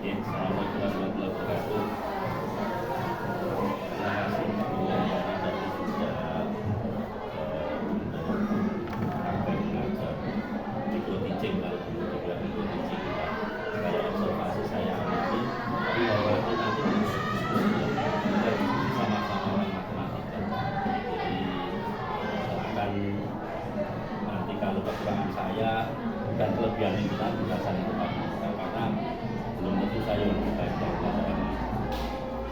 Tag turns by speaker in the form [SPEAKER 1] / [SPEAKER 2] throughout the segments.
[SPEAKER 1] Oke, assalamualaikum warahmatullahi wabarakatuh. Terima kasih kemudian tadi sudah mengajar micro teaching kalau dulu juga micro teaching kita. Kalau observasi saya amati, tapi bahwa itu nanti diskusi sama-sama orang matematika. Jadi akan nanti kalau kekurangan saya dan kelebihan itu nanti bisa itu karena belum tentu saya lebih baik dari pelajaran ini.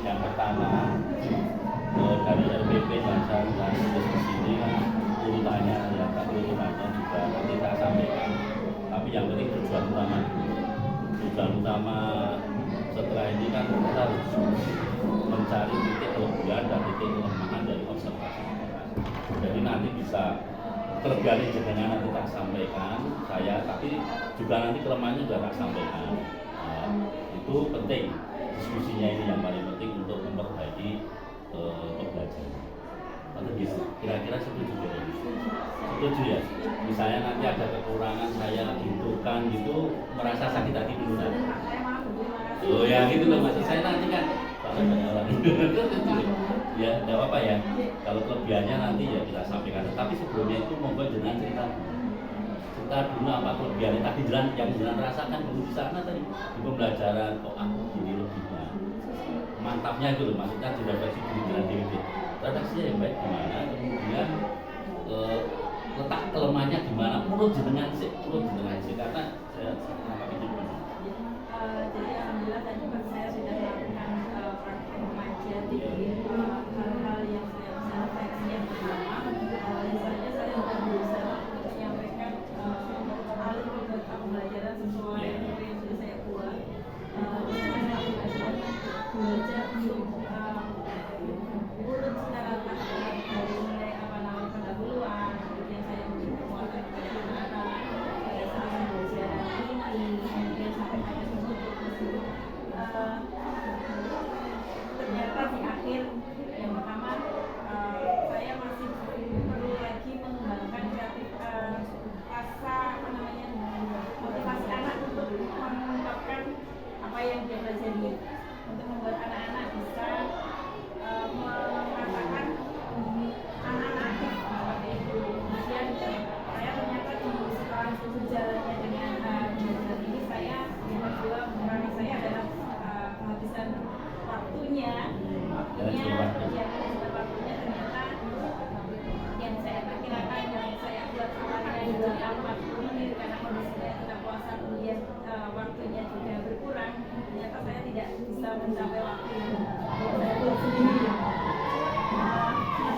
[SPEAKER 1] Yang pertama dari RPP dan saya di sini urutannya ya tadi urutannya juga nanti saya sampaikan. Tapi yang penting tujuan utama setelah ini kan kita harus mencari titik kelebihan dan titik kelemahan dari observasi. Jadi nanti bisa kelebihan jenengan nanti tak sampaikan saya, tapi juga nanti kelemahannya juga tak sampaikan. Itu penting, diskusinya ini yang paling penting untuk memperbaiki pembelajaran. Atau gitu, kira-kira setuju ya? Setuju ya? Misalnya nanti ada kekurangan saya hinturkan gitu, merasa sakit hati dulu nanti. Oh ya gitu loh, maksud saya nanti kan banyak orang ya, tidak apa-apa ya. Kalau kelebihannya nanti ya kita sampaikan. Tapi sebelumnya itu monggo jenengan cerita dulu apa kelebihannya tadi yang jenengan rasakan dulu di sana tadi di pembelajaran kok aku gini lebihnya. Mantapnya itu loh, maksudnya direfleksi diri dengan diri. Redaksinya yang baik gimana, kemudian letak kelemahannya gimana, menurut jenengan sih karena saya menangkap itu.
[SPEAKER 2] Jadi alhamdulillah tadi Pak saya sudah melakukan praktek pengajian di hal-hal yang saya bisa refleksi. Yang pertama, misalnya saya sudah berusaha untuk menyampaikan alur beberapa pembelajaran sesuai apa yang sudah saya buat. Misalnya belajar untuk urut secara takdir dari mulai awal-awal pendahuluan, kemudian saya menguatkan kepada anak-anak pada saat pembelajaran ini, kemudian sampai pada ternyata di akhir yang pertama saya masih perlu lagi mengembangkan kreatif rasa motivasi anak untuk mengungkapkan apa yang dia pelajari, untuk membuat anak-anak bisa mengatakan anak-anak aktif seperti itu. Kemudian saya ternyata setelah berjalannya dengan belajar ini saya juga mengurangi saya adalah kehabisan waktunya ternyata yang saya perkirakan yang saya buat awalnya juga 40 menit karena kondisi saya sedang puasa, kemudian waktunya juga berkurang, ternyata saya tidak bisa mencapai waktu yang saya buat sendiri.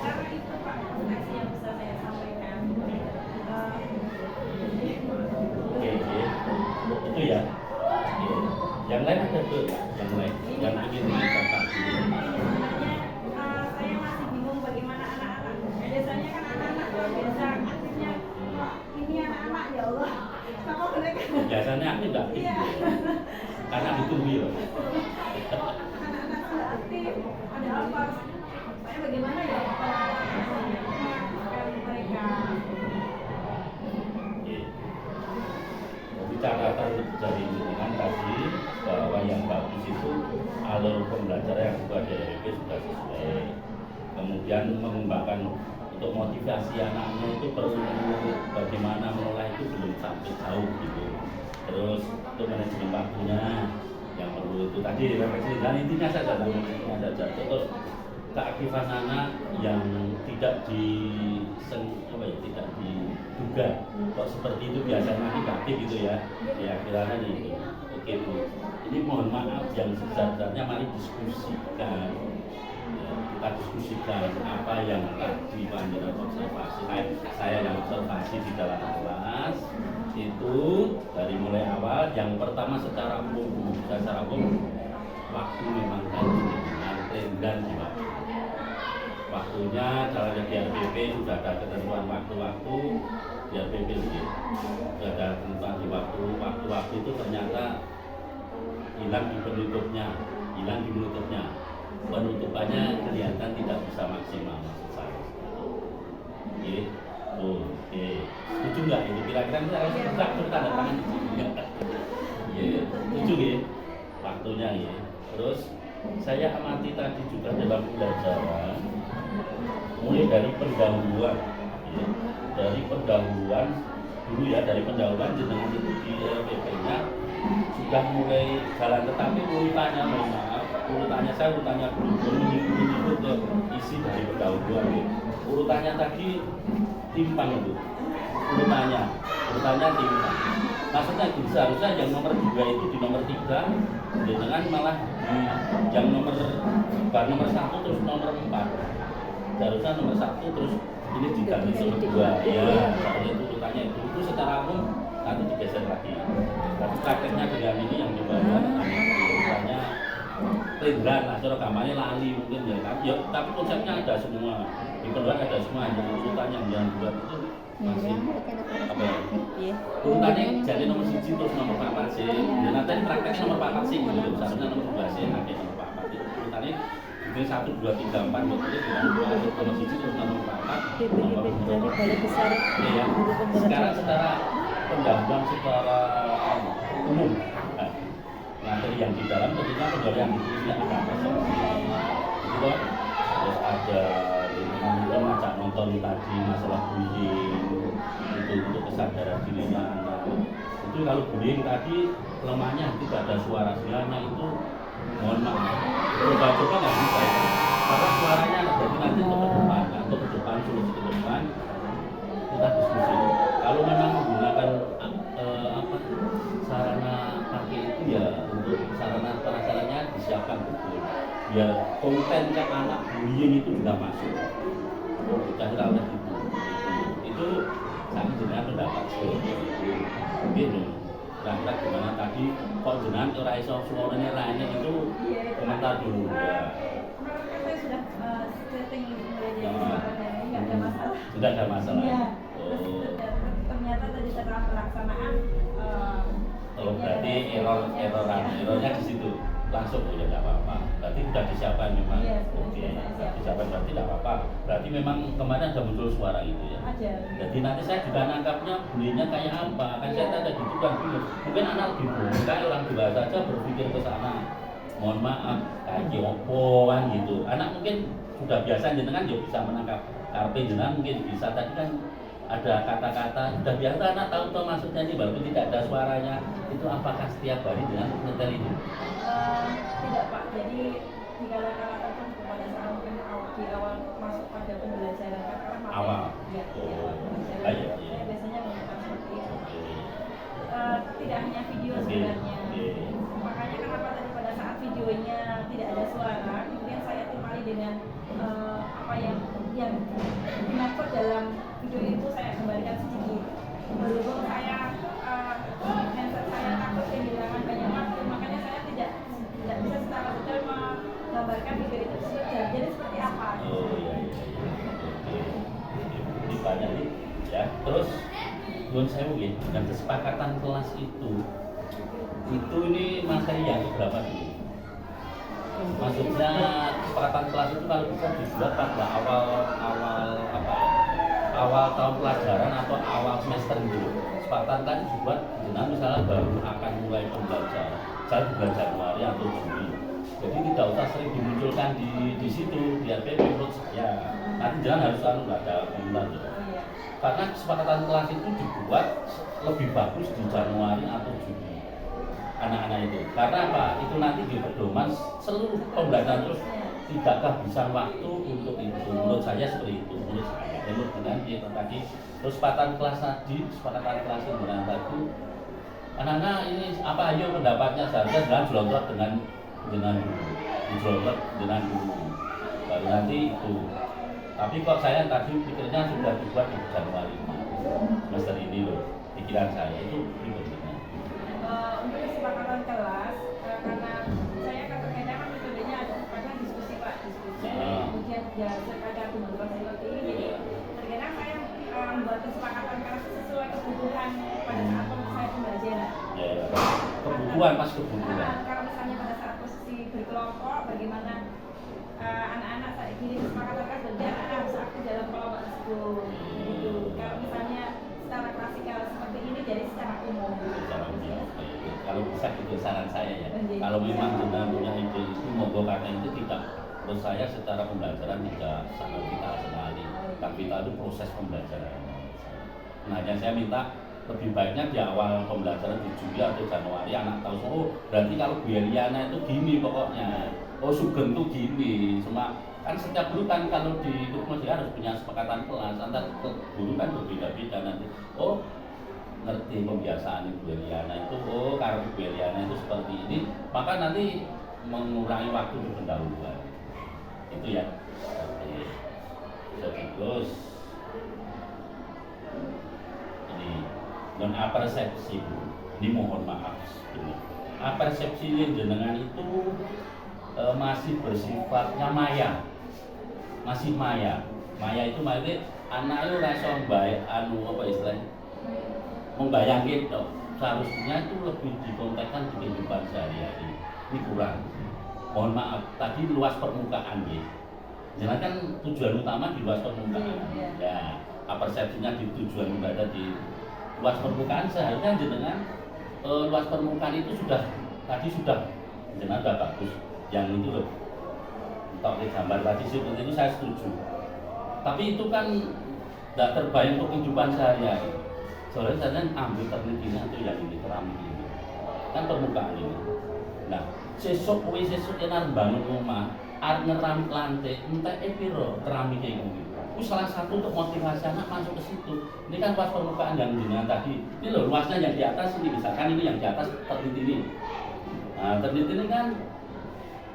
[SPEAKER 2] Karena itu Pak refleksi yang bisa saya sampaikan.
[SPEAKER 1] Itu ya. Yang lain ada tuh, yang lain yang ingin dikatakan.
[SPEAKER 2] Sebenarnya saya masih bingung bagaimana anak-anak. Biasanya kan anak-anak biasa aktifnya. Ini anak-anak ya Allah. Sama mereka.
[SPEAKER 1] Biasanya aku nggak aktif. Karena ditunggu ya.
[SPEAKER 2] Anak-anak sudah aktif. Ada apa? Saya bagaimana ya? Mereka.
[SPEAKER 1] Catatan dari jenengan tadi bahwa yang bagus itu alur pembelajaran yang sudah DRP sudah sesuai. Kemudian mengembangkan untuk motivasi anaknya itu perlu bagaimana menolak itu belum sampai jauh gitu. Terus untuk manajemen waktunya yang perlu itu tadi refleksi dan intinya saja terus keaktifan anak yang tidak tidak diduga kok seperti itu biasanya negatif gitu ya kiranya itu. Oke Bu, ini mohon maaf yang sebenarnya mari diskusikan kita diskusikan apa yang tadi panjenengan observasi saya yang observasi di dalam kelas itu dari mulai awal yang pertama secara umum waktu memang kan dengan di waktu. Waktunya kalau di RPP sudah ada ketentuan waktu-waktu di RPP sudah ada ketentuan di waktu itu ternyata hilang di penutupnya penutupannya kelihatan tidak bisa maksimal maksud saya. Oke, setuju nggak itu kira-kira kita harus tanda tangan di sini. Setuju ya? waktunya ya. Terus saya amati tadi juga dalam pembelajaran mulai dari pendahuluan ya. Dari pendahuluan dulu ya, dari pendahuluan jenengan itu di LPP-nya sudah mulai jalan, tetapi urutannya mohon maaf, urutannya saya urutannya belum mengikut ke isi dari pendahuluan ya. Urutannya tadi timpang itu, urutannya timpang. Maksudnya itu seharusnya yang nomor 2 itu di nomor 3, dengan malah di yang nomor 1 terus nomor 4. Seharusnya nomor 1 terus ini diganti nomor 2 ya, seperti itu urutannya itu secara umum nanti digeser lagi. Tapi prakteknya dengan ini yang dibahas urutannya Rendran lah, cara gambarnya lali mungkin ya kan. Ya, tapi konsepnya ada semua. Di kedua ada semua, yang urutan yang buat itu masih apa ya? Urutannya jadi nomor 1 terus nomor 4 sih. Dan nanti prakteknya nomor 4 sih gitu. Seharusnya nomor 12 sih, nanti nomor 4 itu. Urutannya ini 1, 2, 3, 4 gitu. Nomor 1 terus nomor 4. Nomor
[SPEAKER 3] balai besar.
[SPEAKER 1] Iya. Sekarang secara pendahuluan secara umum. Materi yang di dalam tentunya pendahuluan yang ditulisnya di atas gitu. Terus ada mungkin ngajak nonton tadi masalah bullying itu untuk kesadaran dirinya anak. Itu kalau bullying tadi lemahnya tidak ada suara sianya itu mohon maaf, coba-coba nggak bisa ya. Karena suaranya jadi nanti ke depan atau ke depan solusi ke depan kita diskusi. Kalau memang menggunakan sarana pakai itu ya untuk sarana prasarannya disiapkan betul. Biar konten ke anak bullying itu juga masuk. Kira-kira itu sangat jenengan pendapat gitu. Kira-kira gimana tadi kok jenengan ora iso suaranya lainnya itu komentar dulu ya.
[SPEAKER 2] Menurut saya sudah setting mulai jadi suaranya ini nggak ada masalah.
[SPEAKER 1] Sudah ada masalah.
[SPEAKER 2] Iya. Ternyata tadi setelah pelaksanaan
[SPEAKER 1] berarti errornya di situ langsung ya tidak apa-apa. Berarti sudah disiapkan memang. Oke, disiapkan berarti tidak apa-apa. Berarti memang kemarin ada muncul suara itu ya.
[SPEAKER 2] Ada.
[SPEAKER 1] Jadi nanti saya juga nangkapnya bunyinya kayak apa. Kan saya tadi gitu kan bingung. Mungkin anak lebih bingung. Kayak orang dewasa saja berpikir ke sana. Mohon maaf, kayak opo kan gitu. Anak mungkin sudah biasa jenengan ya bisa menangkap. Karpe jenengan mungkin bisa. Tadi kan ada kata-kata sudah biasa anak tahu maksudnya ini walaupun tidak ada suaranya. Itu apakah setiap hari dengan nyetel ini?
[SPEAKER 2] Tidak Pak, jadi dikala-kala tertentu pada saat mungkin di awal masuk pada pembelajaran karena
[SPEAKER 1] awal.
[SPEAKER 2] Ya,
[SPEAKER 1] Saya
[SPEAKER 2] biasanya menggunakan seperti itu. Tidak hanya video sebenarnya. Makanya kenapa tadi pada saat videonya tidak ada suara, kemudian saya timali dengan apa yang dimaksud dalam video itu saya kembalikan sedikit. Berhubung saya handset saya takut kehilangan banyak waktu, makanya saya tidak bisa secara detail menggambarkan video itu jadi seperti apa.
[SPEAKER 1] Oh iya. Ini banyak nih ya. Terus Gun Sewu ya, dan kesepakatan kelas itu ini materi yang berapa dulu? Maksudnya kesepakatan kelas itu kalau bisa dibuat pada awal tahun pelajaran atau awal semester itu. Kesepakatan kan dibuat dengan misalnya baru akan mulai pembelajaran, saya bulan Januari atau Juli. Jadi tidak usah sering dimunculkan di situ, biar menurut saya. Nanti jangan harus ada komentar. Karena kesepakatan kelas itu dibuat lebih bagus di Januari atau Juli. Anak-anak itu. Karena apa? Itu nanti di pedoman seluruh pembelajaran terus tidak kehabisan waktu untuk itu. Menurut saya seperti itu. Menurut saya. Menurut dengan kita tadi. Terus kesepakatan kelas tadi, kesepakatan kelas yang dengan tadi. Anak-anak ini apa ayo pendapatnya seharusnya jangan jelontrot dengan dulu. Baru nanti itu. Tapi kok saya tadi pikirnya sudah dibuat di Januari semester ini loh. Pikiran saya itu pribadinya.
[SPEAKER 2] Untuk kesepakatan kelas, karena saya kadang-kadang metodenya ada kadang diskusi Pak, kemudian ada pembentukan seperti ini. Jadi terkadang saya membuat kesepakatan kelas sesuai kebutuhan pada saat saya pembelajaran.
[SPEAKER 1] Ya, kebutuhan pas kebutuhan.
[SPEAKER 2] Kalau misalnya pada saat posisi berkelompok, bagaimana anak-anak saat ini kesepakatan kelas belajar harus aktif dalam kelompok tersebut. Gitu. Kalau misalnya secara klasikal seperti ini, jadi secara umum.
[SPEAKER 1] kalau bisa itu saran saya ya.
[SPEAKER 2] Oke.
[SPEAKER 1] Kalau memang benar punya ide itu monggo, karena itu tidak, menurut saya secara pembelajaran tidak sangat vital sekali. Kan vital itu proses pembelajaran. Nah, yang saya minta lebih baiknya di awal pembelajaran di Juli atau Januari anak tahu, oh berarti kalau Bu Eliana itu gini pokoknya, oh Sugeng itu gini. Cuma kan setiap guru kan kalau di Lukman dia harus punya sepakatan kelas, antar guru kan berbeda-beda nanti. Oh ngerti pembiasaan Ibu Eliana itu, oh karena Ibu Eliana itu seperti ini, maka nanti mengurangi waktu di pendahuluan. Itu ya. Oke. Jadi terus ini non apersepsi, ini mohon maaf ini apersepsi jenengan itu masih bersifatnya maya, masih maya. Maya itu maksudnya anak itu rasa baik anu apa istilahnya membayangkan toh. Seharusnya itu lebih dikontekkan di kehidupan sehari-hari. Ini kurang. Mohon maaf, tadi luas permukaan ya. Jangan kan tujuan utama di luas permukaan. Ya, persepsinya di tujuan berada di luas permukaan. Seharusnya jenengan luas permukaan itu sudah jenengan sudah bagus. Yang itu loh, untuk gambar tadi seperti itu saya setuju. Tapi itu kan tidak terbayang untuk kehidupan sehari-hari. Soalnya saya ambil tekniknya itu yang ini keramik ini, kan permukaan ini. Nah, sesuk yang bangun rumah, arep ngeramik lantai, entah piro keramik kayak gitu. Itu salah satu untuk motivasi anak masuk ke situ. Ini kan luas permukaan yang dengan tadi. Ini loh luasnya yang di atas ini, misalkan ini yang di atas terliti ini. Nah, terliti ini kan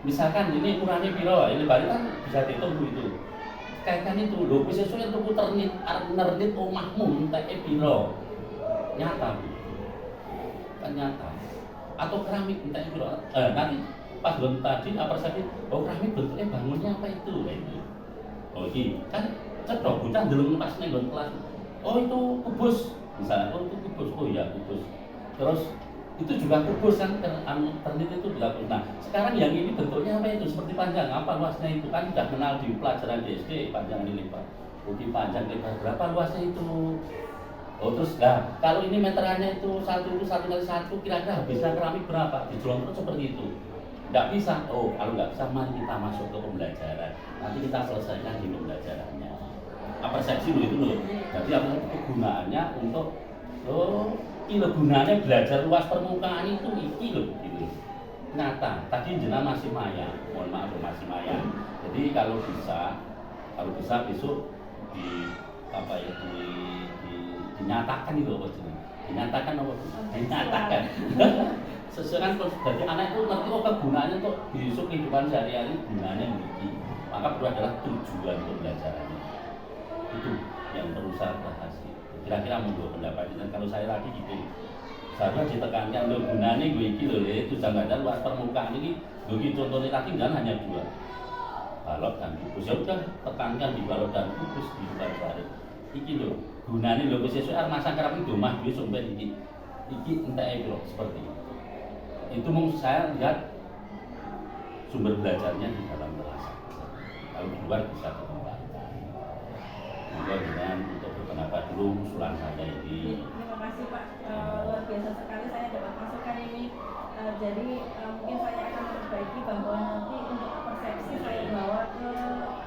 [SPEAKER 1] misalkan ini ukurannya piro, ini balik kan bisa dihitung itu. Kaitkan itu, lho wis sesuk yang tuku ternit, arep nernit omahmu entah piro. Nyata, kan nyata. Atau keramik entah piro. Nanti pas belum tadi persepsi, oh keramik bentuknya bangunnya apa itu? Ini. Oh ini kan cetok bocah ndeleng pas ning kelas. Oh itu kubus, misalnya oh itu kubus, oh iya kubus. Terus itu juga kubus kan ternit itu juga kubus. Nah sekarang yang ini bentuknya apa itu? Seperti panjang, apa luasnya itu? Kan sudah kenal di pelajaran di SD, panjang ini lebar. Bukti panjang lebar berapa luasnya itu? Oh terus nah kalau ini meterannya itu satu kali satu, kira-kira bisa keramik berapa? Dijual terus seperti itu. Tidak bisa. Oh kalau nggak bisa, mari kita masuk ke pembelajaran. Nanti kita selesaikan di pembelajarannya. Persepsi itu loh. Jadi apa kegunaannya untuk ini gunanya belajar luas permukaan itu iki loh gitu. Nyata. Tadi jenengan masih maya. Mohon maaf masih maya. Jadi kalau bisa besok di apa ya dinyatakan itu apa jenis? Dinyatakan apa? Dinyatakan. Sesuai kan berarti anak itu nanti kegunaannya untuk besok kehidupan sehari-hari gunanya begini. Maka perlu adalah tujuan pembelajarannya. Itu yang perlu saya bahas. Kira-kira menurut pendapat dan kalau saya lagi gitu. Seharusnya ditekankan lo gunanya gue iki loh ya, itu jangan ada luas permukaan ini. Begitu contohnya tadi kan hanya dua. Balok dan kubus. Ya udah tekankan di balok dan kubus di luar sehari. Iki loh, gunanya lo sesuai masa kerap itu mah dia sampai iki entah bro seperti itu mungkin saya lihat sumber belajarnya di dalam kelas. Kalau di luar bisa dikembangkan. Monggo dengan untuk berpendapat dulu usulan saya ini.
[SPEAKER 2] Terima kasih Pak, luar biasa sekali saya dapat masukan ini. Jadi mungkin saya akan perbaiki bahwa nanti untuk persepsi saya bawa ke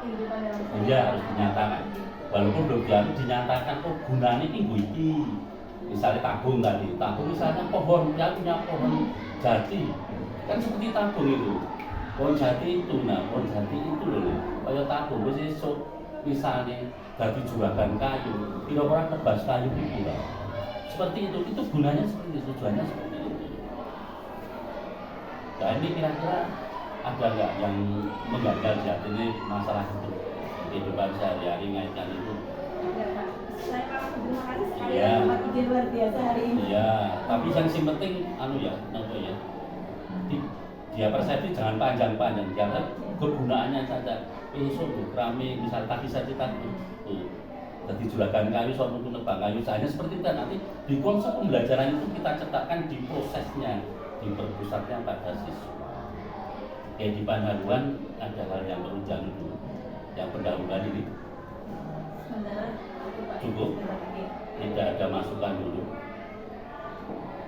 [SPEAKER 2] kehidupan dalam sehari-hari.
[SPEAKER 1] Iya harus dinyatakan. Walaupun belum dinyatakan oh gunanya ini iki. Misalnya tabung tadi, tabung misalnya pohon, dia punya pohon jati, kan seperti tabung itu. Pohon jati itu, nah pohon jati itu loh, kayak tabung, besok misalnya bagi juragan kayu, kira-kira tebas kayu itu lah. Seperti itu gunanya seperti itu, tujuannya seperti itu. Nah ini kira-kira ada nggak yang menggagal jati ini masalah itu? Kehidupan sehari-hari ngaitkan itu.
[SPEAKER 2] Ya, Pak. Saya malah terima kasih sekali
[SPEAKER 1] Iya.
[SPEAKER 2] dapat ide luar biasa hari ini.
[SPEAKER 1] Iya, tapi yang penting anu ya, nopo ya. Dia persepsi jangan panjang-panjang, jangan kegunaannya saja. Besok keramik, misal tadi saya cerita jadi juragan kayu, suatu nebang kayu, hanya seperti itu. Nanti di konsep pembelajaran itu kita cetakkan di prosesnya, di berpusatnya pada siswa. Di pendahuluan ada hal yang perlu jangan dulu. Yang pendahuluan ini
[SPEAKER 2] Sementara itu Pak.
[SPEAKER 1] cukup, tidak ada masukan dulu.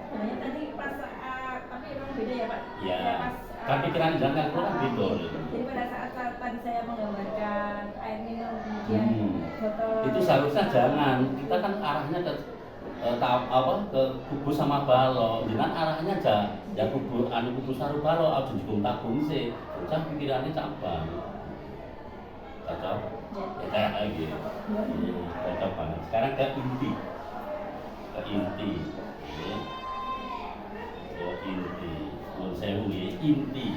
[SPEAKER 2] Sebenarnya tadi pas memang beda ya Pak.
[SPEAKER 1] Ya,
[SPEAKER 2] Pas,
[SPEAKER 1] kan pikiran dan kan kan beda.
[SPEAKER 2] Jadi pada saat tadi saya menggambarkan air minum kemudian botol
[SPEAKER 1] Itu seharusnya jangan. Kita kan arahnya ke ke kubu sama balok. Jangan arahnya aja ya kubu kubu saru balok aja diguntak-gunting sih. Bocah pikirannya cabang. Cocok? Ya kayak gitu. Cocok banget. Sekarang ke inti. Ke inti. Ke inti. Menurut saya inti.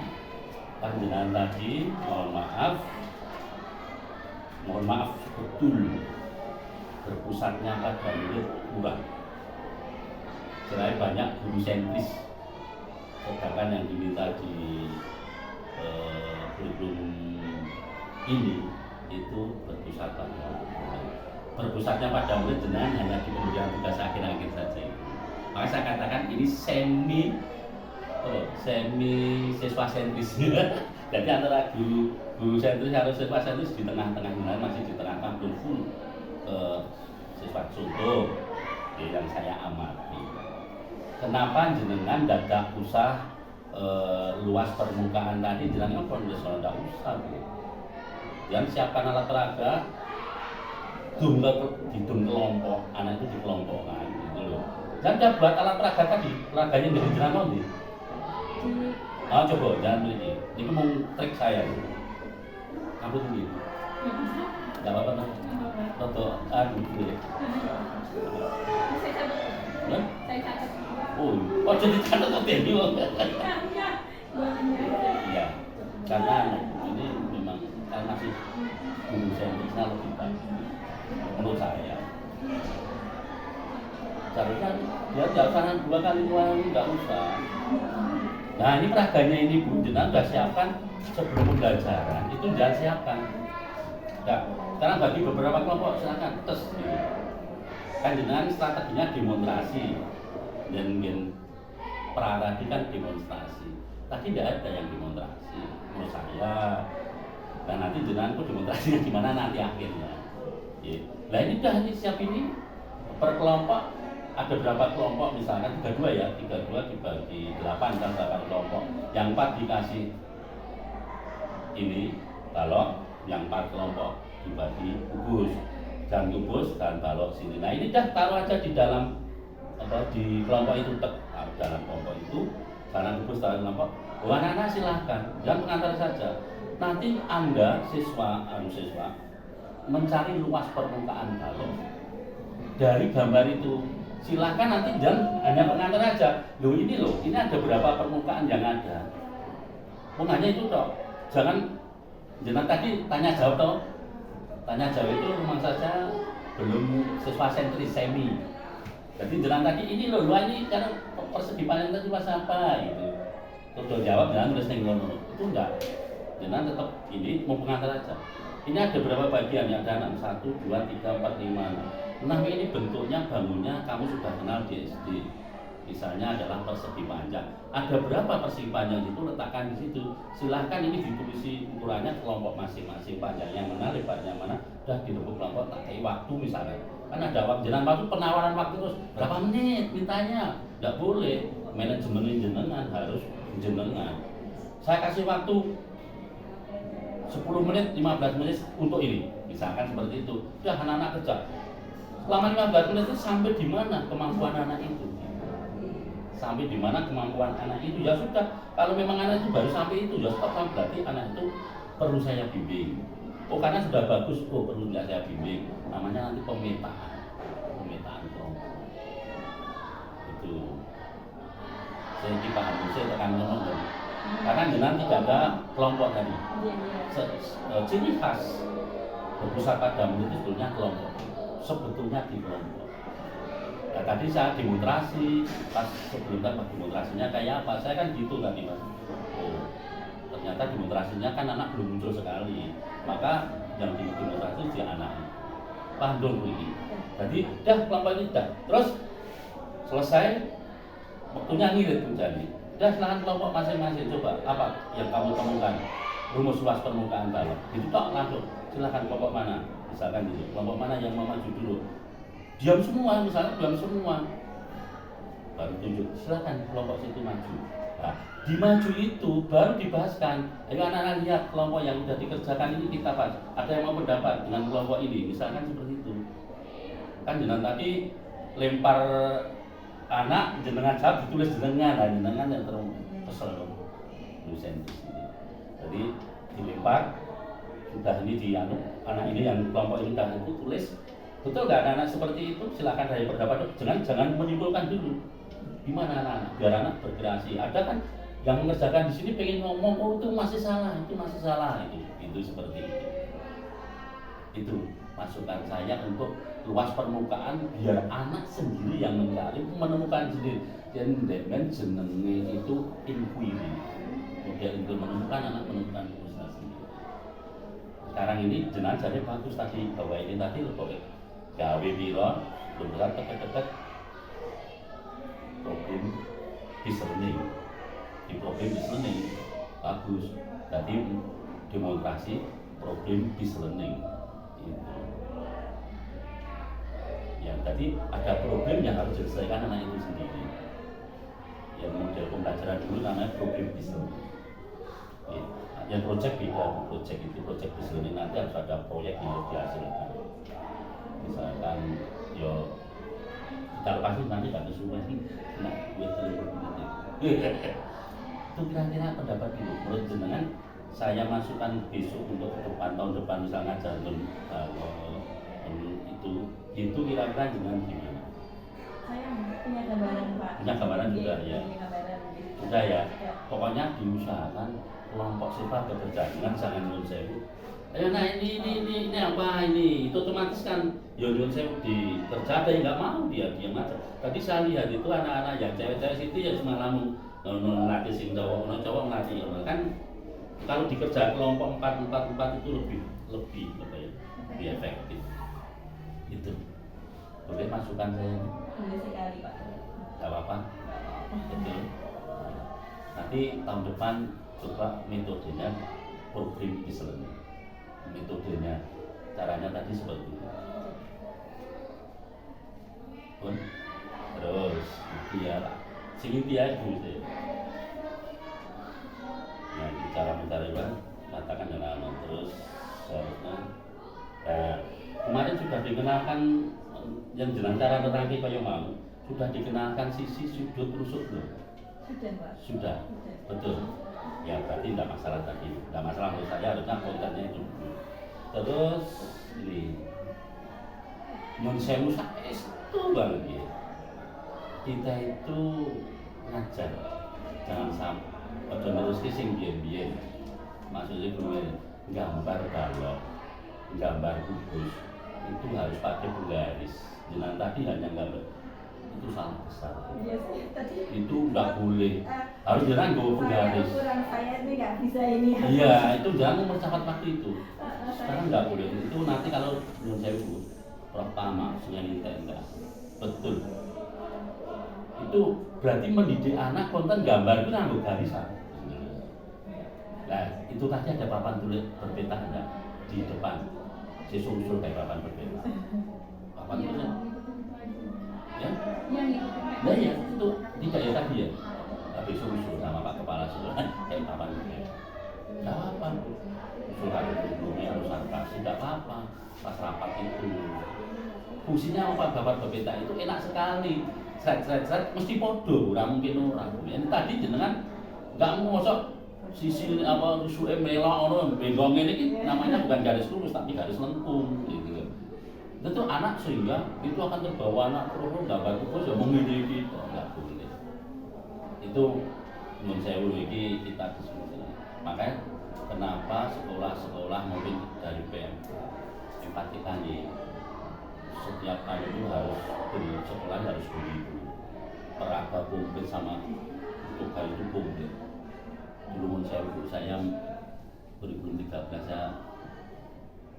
[SPEAKER 1] Panjenengan tadi mohon maaf betul berpusatnya pada murid kurang. Cerai banyak guru sentris, sedangkan yang diminta di kurikulum ini itu berpusatnya pada murid jenengan hanya di pemberian tugas akhir-akhir saja. Maka saya katakan ini semi siswa sentris. Jadi antara guru sentris harus siswa sentris di tengah-tengah, masih di tengah-tengah belum full siswa contoh yang saya amati. Kenapa jenengan tidak usah luas permukaan tadi, jenengan konvensional tidak usah. Yang siapkan alat peraga, hidung kelompok, anak itu dikelompokkan gitu loh. Dan dia buat alat peraga tadi, peraganya dari jenengan nih. Coba jangan beli ini mau trik saya nih. Aku tinggi. Gak apa-apa nah. Toto gitu ya.
[SPEAKER 2] Saya catat.
[SPEAKER 1] Oh jadi catat kok tinggi loh. Iya. Karena ini memang karena masih guru sentrisnya lebih baik menurut saya. Seharusnya dia jangan 2 kali ulangi, nggak usah. Nah ini peraganya ini Bu, jenengan sudah siapkan sebelum pembelajaran, itu jangan siapkan. Nah, sekarang bagi beberapa kelompok silakan tes gitu. Kan jenengan strateginya demonstrasi dan tadi kan demonstrasi. Tadi tidak ada yang demonstrasi menurut saya. Dan nanti jenengan itu demonstrasinya gimana nanti akhirnya. Nah ini sudah siap ini per kelompok. Ada berapa kelompok misalkan 32 ya, 32 dibagi 8 kan 8 kelompok. Yang 4 dikasih ini balok, yang 4 kelompok dibagi kubus dan kubus dan balok sini. Nah ini dah taruh aja di dalam di kelompok itu dalam kelompok itu, karena kubus dalam kelompok. Anak-anak silahkan, jangan pengantar saja. Nanti Anda siswa mencari luas permukaan balok dari gambar itu. Silahkan nanti jangan hanya pengantar aja. Ini ada berapa permukaan yang ada. Hanya itu toh. Jangan tadi tanya jawab toh. Tanya jawab itu memang saja belum siswa sentris semi. Jadi jangan tadi ini karena persegi paling tadi pas apa gitu. Terus jawab jangan terus ngono. Itu enggak. Jangan tetap ini mau pengantar aja. Ini ada berapa bagian yang ada 6, 1, 2, 3, 4, 5. Nah ini bentuknya bangunnya kamu sudah kenal di SD. Misalnya adalah persegi panjang. Ada berapa persegi panjang itu letakkan di situ. Silahkan ini ditulisi ukurannya kelompok masing-masing, panjangnya mana, lebarnya mana. Sudah dirembuk kelompok tak kayak waktu misalnya. Kan ada waktu jenengan waktu penawaran waktu terus berapa menit mintanya. Tidak boleh. Manajemen jenengan harus jenengan. Saya kasih waktu 10 menit, 15 menit untuk ini. Misalkan seperti itu. Sudah anak-anak kerja. Selama 15 menit itu sampai di mana kemampuan anak itu? Sampai di mana kemampuan anak itu? Ya sudah, kalau memang anak itu baru sampai itu, ya stop, berarti anak itu perlu saya bimbing. Karena sudah bagus, perlu nggak saya bimbing. Namanya nanti pemetaan kelompok. Itu. Saya dipaham, saya tekan ngomong. Karena jenengan tidak ada kelompok tadi. Ciri khas berpusat pada murid itu sebetulnya kelompok. Sebetulnya di kelompok. Nah, tadi saya demonstrasi, pas sebelum demonstrasinya kayak apa? Saya kan gitu kan nih Mas. Ternyata demonstrasinya kan anak belum muncul sekali. Maka yang demonstrasi dia anak. Paham dong ini. Jadi kelompok ini terus selesai waktunya ngirit menjadi. Silakan kelompok masing-masing coba apa yang kamu temukan rumus luas permukaan balok. Itu tok langsung. Silakan kelompok mana? Misalkan gitu, kelompok mana yang mau maju dulu? Diam semua, misalnya diam semua. Baru tunjuk, silakan kelompok situ maju. Nah, di maju itu baru dibahaskan. Ayo anak-anak lihat kelompok yang sudah dikerjakan ini kita bahas. Ada yang mau pendapat dengan kelompok ini, misalkan seperti itu. Kan jenengan tadi lempar anak, jenengan jawab ditulis jenengan, nah jenengan yang terpesel dosen di sini. Jadi dilempar, sudah ini di anak ini yang kelompok ini dah itu tulis. Betul nggak anak-anak seperti itu? Silakan dari pendapat. Jangan menyimpulkan dulu. Gimana anak-anak? Biar anak berkreasi. Ada kan yang mengerjakan di sini pengen ngomong, oh itu masih salah, itu seperti itu. Itu masukan saya untuk luas permukaan biar anak sendiri yang mencari menemukan sendiri. Dan dengan jenenge itu inquiry. Kemudian itu menemukan anak menemukan usaha sendiri. Sekarang ini jenazah jadi bagus tadi bahwa ini tadi lebih gawe biro belum besar deket-deket problem discerning di problem discerning bagus jadi demonstrasi problem discerning itu ya tadi ada problem yang harus diselesaikan anak itu sendiri yang model pembelajaran dulu namanya problem discerning ya. Yang project beda project discerning nanti harus ada proyek yang harus dihasilkan misalkan yo kita lepasin nanti gak kesuwen nah gue telepon itu kira-kira pendapat dulu menurut jenengan saya masukkan besok untuk depan tahun depan misalnya jalur itu kira-kira jenengan gimana?
[SPEAKER 2] Saya punya gambaran Pak.
[SPEAKER 1] Punya gambaran juga ya. Sudah ya. Pokoknya diusahakan kelompok sifat bekerja dengan jangan nyuwun sewu. Ayo nah ini apa ini? Itu otomatis kan ya nyuwun sewu dikerja ada yang nggak mau dia diam aja. Tadi saya lihat itu anak-anak yang cewek-cewek situ ya cuma lamun ngelatih sing cowok ngelatih kan kalau dikerja kelompok 4 itu lebih apa ya? Lebih efektif. Itu boleh masukan saya?
[SPEAKER 2] Boleh sekali Pak.
[SPEAKER 1] Gak apa-apa. Betul. Nanti tahun depan coba metodenya problem discerning. Metodenya caranya tadi seperti itu. Pun terus Cynthia dulu sih. Nah, cara mencari kan katakan dengan terus seharusnya kemarin sudah dikenalkan yang jelas cara terangki kaya mau sudah dikenalkan sisi sudut rusuk belum?
[SPEAKER 2] Sudah Pak.
[SPEAKER 1] Sudah. Betul. Ya berarti tidak masalah tadi. Tidak masalah menurut saya harusnya kontennya itu. Terus ini nyun sewu saestu banget ya. Kita itu ngajar jangan sampai pada terus sing biyen-biyen. Maksudnya bener gambar balok, gambar kubus itu harus pakai penggaris. Jangan tadi hanya gambar itu salah besar.
[SPEAKER 2] Iya sih tadi.
[SPEAKER 1] Itu nggak boleh. Harus jangan gue penggaris.
[SPEAKER 2] Ukuran saya ini nggak bisa ini.
[SPEAKER 1] Iya, itu jangan mempercepat waktu itu. Sekarang nggak boleh. Itu nanti kalau menurut saya bu, pertama sungai enggak betul. Itu berarti mendidik anak konten gambar itu ngambil garisan. Nah, itu tadi ada papan tulis berbeda enggak di depan. Saya usul kayak papan berbeda. Papan tulisnya. Ya? Nah ya, itu tidak ya tadi ya. Tapi usul sama Pak Kepala Sekolah kayak papan berbeda. Enggak apa-apa. Usul harus sebelumnya harus kasih enggak apa-apa. Pas rapat itu. Fungsinya apa papan berbeda itu enak sekali. Seret mesti podo, ora mungkin ora. Ini tadi jenengan enggak mosok sisi apa rusuke melok ngono bengong ngene iki namanya bukan garis lurus tapi garis lengkung gitu. Itu anak sehingga itu akan terbawa anak terus gambar terus ya mengini gitu enggak boleh. Itu menurut saya iki kita diskusi. Makanya kenapa sekolah-sekolah mungkin dari PMK empatikan ya setiap kali itu harus sekolah harus begitu peraba komplit sama untuk kali itu komplit dulu saya kurikulum 13 saya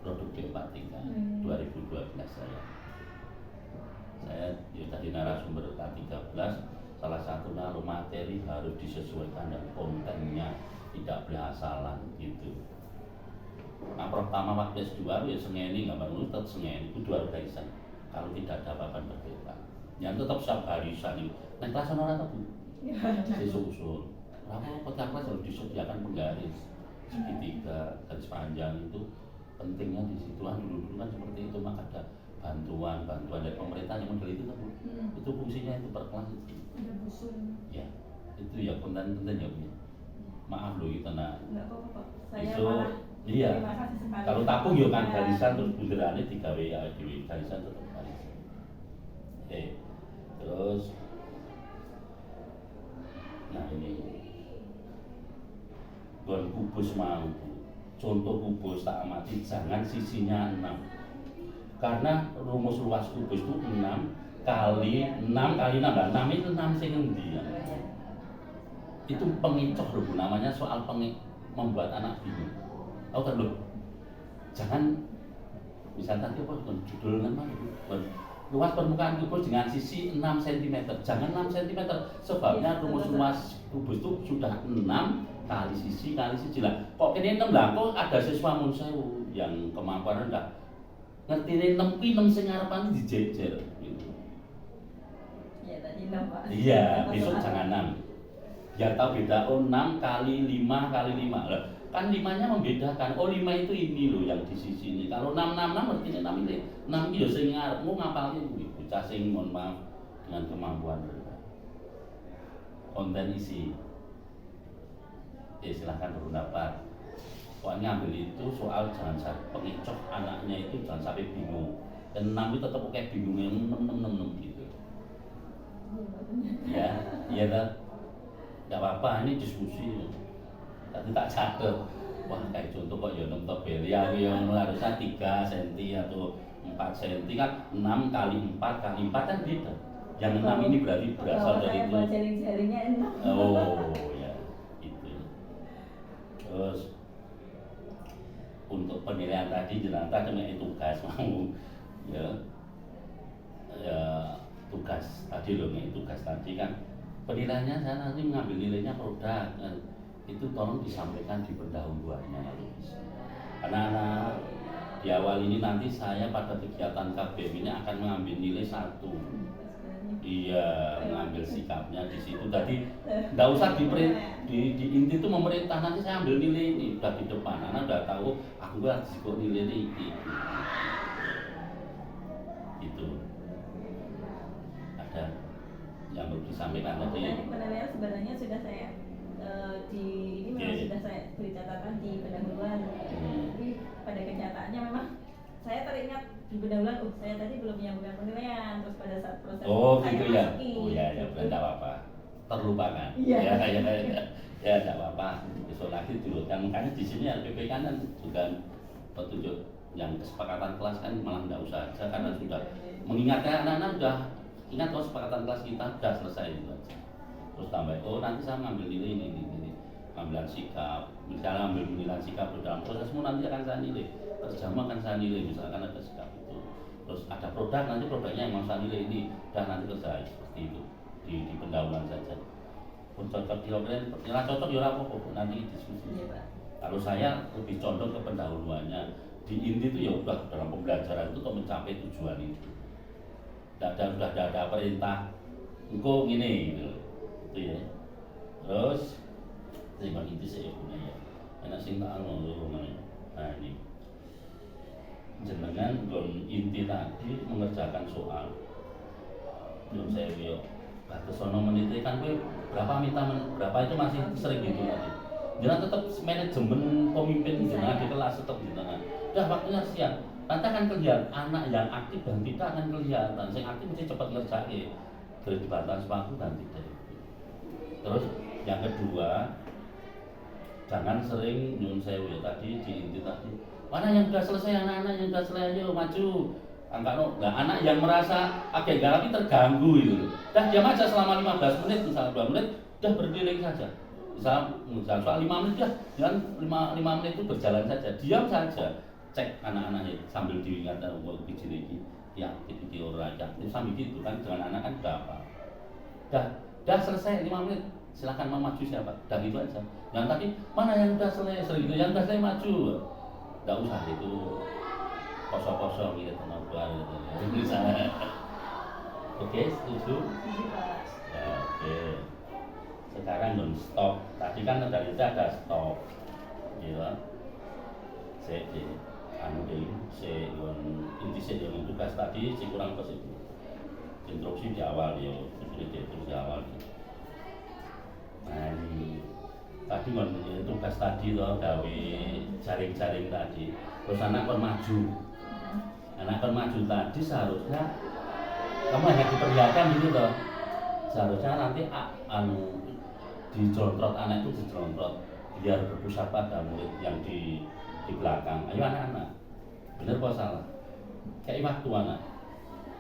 [SPEAKER 1] produk K43 2012 saya ya tadi narasumber K13 salah satunya materi harus disesuaikan dan kontennya tidak boleh asalan gitu. Nah pertama waktu S2 ya sengeni gambar nulis tetap sengeni itu dua barisan kalau tidak ada papan berbeda yang tetap siap barisan itu nah kelas orang tetap sisusul Kenapa tiap kelas harus disediakan penggaris segitiga, garis panjang itu pentingnya di situ kan dulu kan seperti itu, maka ada bantuan dari pemerintah yang model itu kan Bu. Itu fungsinya itu per kelas itu.
[SPEAKER 2] Ada busun.
[SPEAKER 1] Ya, itu ya konten ya Bu. Maaf loh itu nah.
[SPEAKER 2] Enggak apa-apa Pak. Saya
[SPEAKER 1] Itu
[SPEAKER 2] malah
[SPEAKER 1] iya.
[SPEAKER 2] terima kasih sekali.
[SPEAKER 1] Kalau tapung ya kan
[SPEAKER 2] Ya.
[SPEAKER 1] barisan terus bunderane digawe ya dhewe barisan tetep barisan. Terus nah ini gon kubus mau contoh kubus tak amati jangan sisinya 6 karena rumus luas kubus itu 6 kali 6 kali 6 lah 6 itu 6 sing endi ya itu pengecoh loh namanya soal membuat anak bingung tahu kan loh jangan misalkan itu apa judul nama luas permukaan kubus dengan sisi 6 cm jangan 6 cm sebabnya rumus luas kubus itu sudah 6 kali sisi lah kok ini 6 lah kok ada siswa mun sewu yang kemampuan rendah ngerti ini 6 pi 6 sing ngarepan dijejer gitu.
[SPEAKER 2] Ya tadi 6 Pak.
[SPEAKER 1] Iya, besok jangan 6 ya tahu beda 6 kali 5 kali 5 lah kan 5-nya membedakan oh 5 itu ini loh yang di sisi ini kalau 6 artinya 6 ini 6 itu ya sing ngarep mau ngapalin bocah sing mohon maaf dengan kemampuan rendah konten isi silahkan berpendapat pokoknya ambil itu soal jangan sampai pengecoh anaknya itu jangan sampai bingung dan 6 itu tetap kayak bingungnya 6 gitu ya iya kan gak apa-apa ini diskusi tadi tak catat wah kayak contoh kok ya nonton belia yang harusnya 3 cm atau 4 cm kan 6 kali 4 kali 4 kan beda yang 6 ini berarti berasal dari itu
[SPEAKER 2] jaring-jaringnya 6
[SPEAKER 1] oh ya itu terus untuk penilaian tadi jenazah cuma tugas mau ya tugas tadi loh tugas tadi kan penilaiannya saya nanti mengambil nilainya produk kan. Itu tolong disampaikan di pendahuluannya kalau bisa anak-anak di awal ini nanti saya pada kegiatan KBM ini akan mengambil nilai 1 iya mengambil sikapnya di situ tadi nggak usah di inti itu memerintah nanti saya ambil nilai ini udah di depan anak udah tahu aku harus ikut nilai ini itu ada yang perlu disampaikan tadi
[SPEAKER 2] penilaian sebenarnya sudah saya ini memang sudah saya beri catatan di pendahuluan tapi pada kenyataannya memang saya teringat di pendahuluan saya tadi belum menyampaikan penilaian terus pada saat proses
[SPEAKER 1] oh
[SPEAKER 2] saya
[SPEAKER 1] gitu ya
[SPEAKER 2] masuki,
[SPEAKER 1] oh ya tidak apa-apa terlupakan
[SPEAKER 2] iya.
[SPEAKER 1] ya tidak apa-apa besok lagi turutkan makanya di sini LPP kan juga petunjuk yang kesepakatan kelas kan malah tidak usah aja karena sudah mengingatkan anak-anak sudah ingat kalau kesepakatan kelas kita sudah selesai itu aja terus tambah oh nanti saya mengambil nilai ini pengambilan sikap misalnya ambil penilaian sikap dalam prosesmu nanti akan saya nilai terjemah akan saya nilai misalkan ada sikap itu terus ada produk nanti produknya yang mau saya nilai ini dan nanti kerja seperti itu di pendahuluan saja pun cocok nilai cocok ya apa nanti diskusi kalau saya lebih condong ke pendahuluannya di inti itu ya udah dalam pembelajaran itu untuk mencapai tujuan itu sudah ada perintah engkau gini gitu itu ya terus terima inti saya punya ya enak sing tak nah ini jenengan gon inti tadi mengerjakan soal belum saya yo batas sono menit kan gue berapa itu masih sering gitu tadi jangan tetap manajemen pemimpin jangan di kelas tetap jangan udah waktunya siang nanti akan kelihatan anak yang aktif dan tidak akan kelihatan yang aktif mesti cepat ngerjain dari batas waktu dan tidak terus yang kedua jangan sering nyun sewu ya tadi di inti tadi mana yang sudah selesai anak-anak yang sudah selesai ayo maju angkat nah anak yang merasa agak garapi terganggu itu dan diam aja selama 15 menit misalnya 2 menit udah berdiri saja misal soal 5 menit ya jangan 5 menit itu berjalan saja diam saja cek anak-anaknya sambil diingatkan untuk biji lagi ya aktif orang aktif sambil gitu kan dengan anak kan berapa dah selesai 5 menit silakan mau maju siapa dan itu aja yang tadi mana yang sudah selesai sering itu yang sudah selesai maju nggak usah itu kosong-kosong gitu teman-teman gitu misalnya oke setuju ya, oke sekarang non stop. Tadi kan dari ada stop, ya. Saya anu deh, saya inti saya dengan tugas tadi, saya kurang pas itu. Instruksi di awal ya, itu di awal. Nah ini tadi tugas tadi loh, gawe jaring-jaring tadi. Terus anak kon maju tadi seharusnya kamu hanya diperlihatkan gitu loh. Seharusnya nanti dicontrot, anak itu dicontrot biar berpusat pada murid yang di belakang. Ayo anak-anak, bener apa salah? Kayak waktu anak,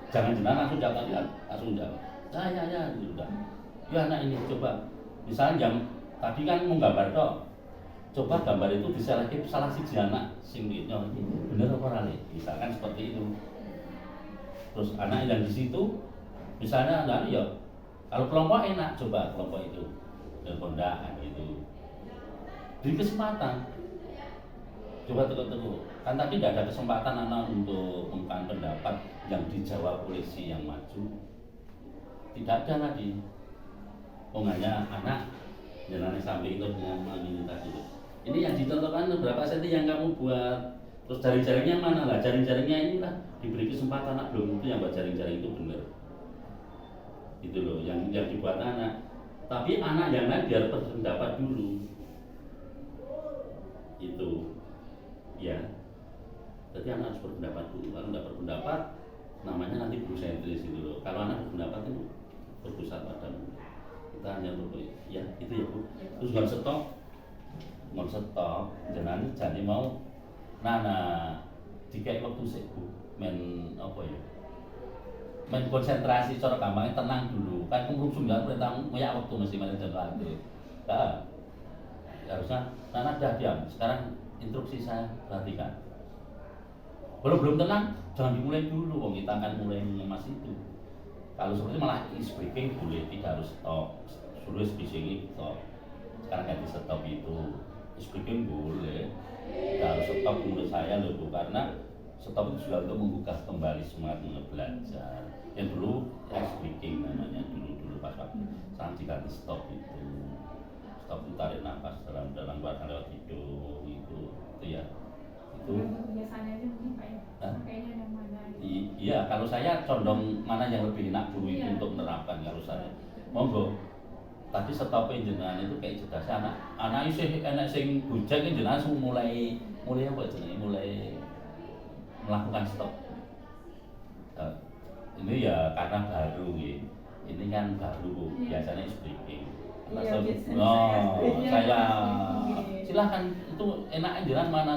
[SPEAKER 1] jangan langsung jawab, langsung jawab. Ya, udah. Ya anak ini coba, misalnya jam tadi kan mau gambar toh, coba gambar itu diselektif salah siji anak sing bener apa ora, misalkan seperti itu. Terus anak yang di situ, misalnya ya, kalau kelompok enak, coba kelompok itu dan kondaan gitu. Beri kesempatan. Coba tunggu. Kan tadi tidak ada kesempatan anak untuk mengungkapkan pendapat yang dijawab oleh si yang maju. Tidak ada lagi. Hanya anak jalan sampai itu dengan ini tadi. Ini yang dicontohkan berapa senti yang kamu buat. Terus jaring-jaringnya mana lah? Jaring-jaringnya inilah diberi kesempatan anak belum itu yang buat jaring-jaring itu benar. Itu loh yang dibuat anak. Tapi anak yang lain biar berpendapat dulu. Itu. Ya, jadi anak harus berpendapat dulu. Kalau tidak berpendapat, namanya nanti brusentris gitu loh. Kalau anak berpendapat itu berpusat pada kita hanya ya itu ya Bu. Terus nggak stop, jangan jadi mau dikai waktu sih Bu, apa ya? Main konsentrasi, cara gampangnya tenang dulu. Kan kumrung jangan perintah punya waktu mesti main jalan itu. Nah, harusnya Nana dah diam. Sekarang instruksi saya perhatikan. Belum tenang, jangan dimulai dulu. Wong kita akan mulai mengemas itu. Kalau seperti malah speaking boleh, tidak harus stop. Suruh speaking stop. Sekarang ganti stop itu. Speaking boleh. Tidak harus stop menurut saya loh, karena stop itu juga untuk membuka kembali semangat belajar. Yang dulu speaking namanya dulu pas sekarang diganti stop itu. Stop itu tarik nafas dalam keluarkan lewat hidung itu ya. Itu
[SPEAKER 2] biasanya itu mungkin Pak ya. Kayaknya yang mana?
[SPEAKER 1] Iya, kalau saya condong mana yang lebih enak dulu itu untuk menerapkan kalau saya. Monggo. Tadi stopin jenengan itu kayak cerdas anak isih enak sing bujang jenengan mulai apa jenenge mulai melakukan stop. Ini ya karena baru ya. Ini kan baru biasanya speaking.
[SPEAKER 2] Iya,
[SPEAKER 1] Saya silahkan itu enak jalan mana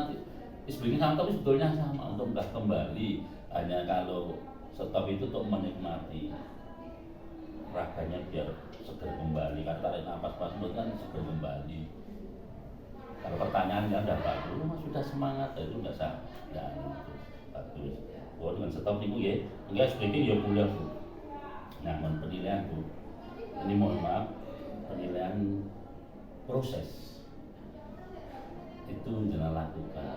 [SPEAKER 1] speaking sama tapi sebetulnya sama untuk enggak kembali, hanya kalau stop itu untuk menikmati raganya biar seger kembali, kan tarik nafas pas kan seger kembali. Kalau pertanyaannya udah bagus, sudah semangat itu enggak sah dan bagus. Dengan stop itu ya, enggak speaking ya boleh Bu. Nah, penilaian Bu, ini mohon maaf penilaian proses itu jangan lakukan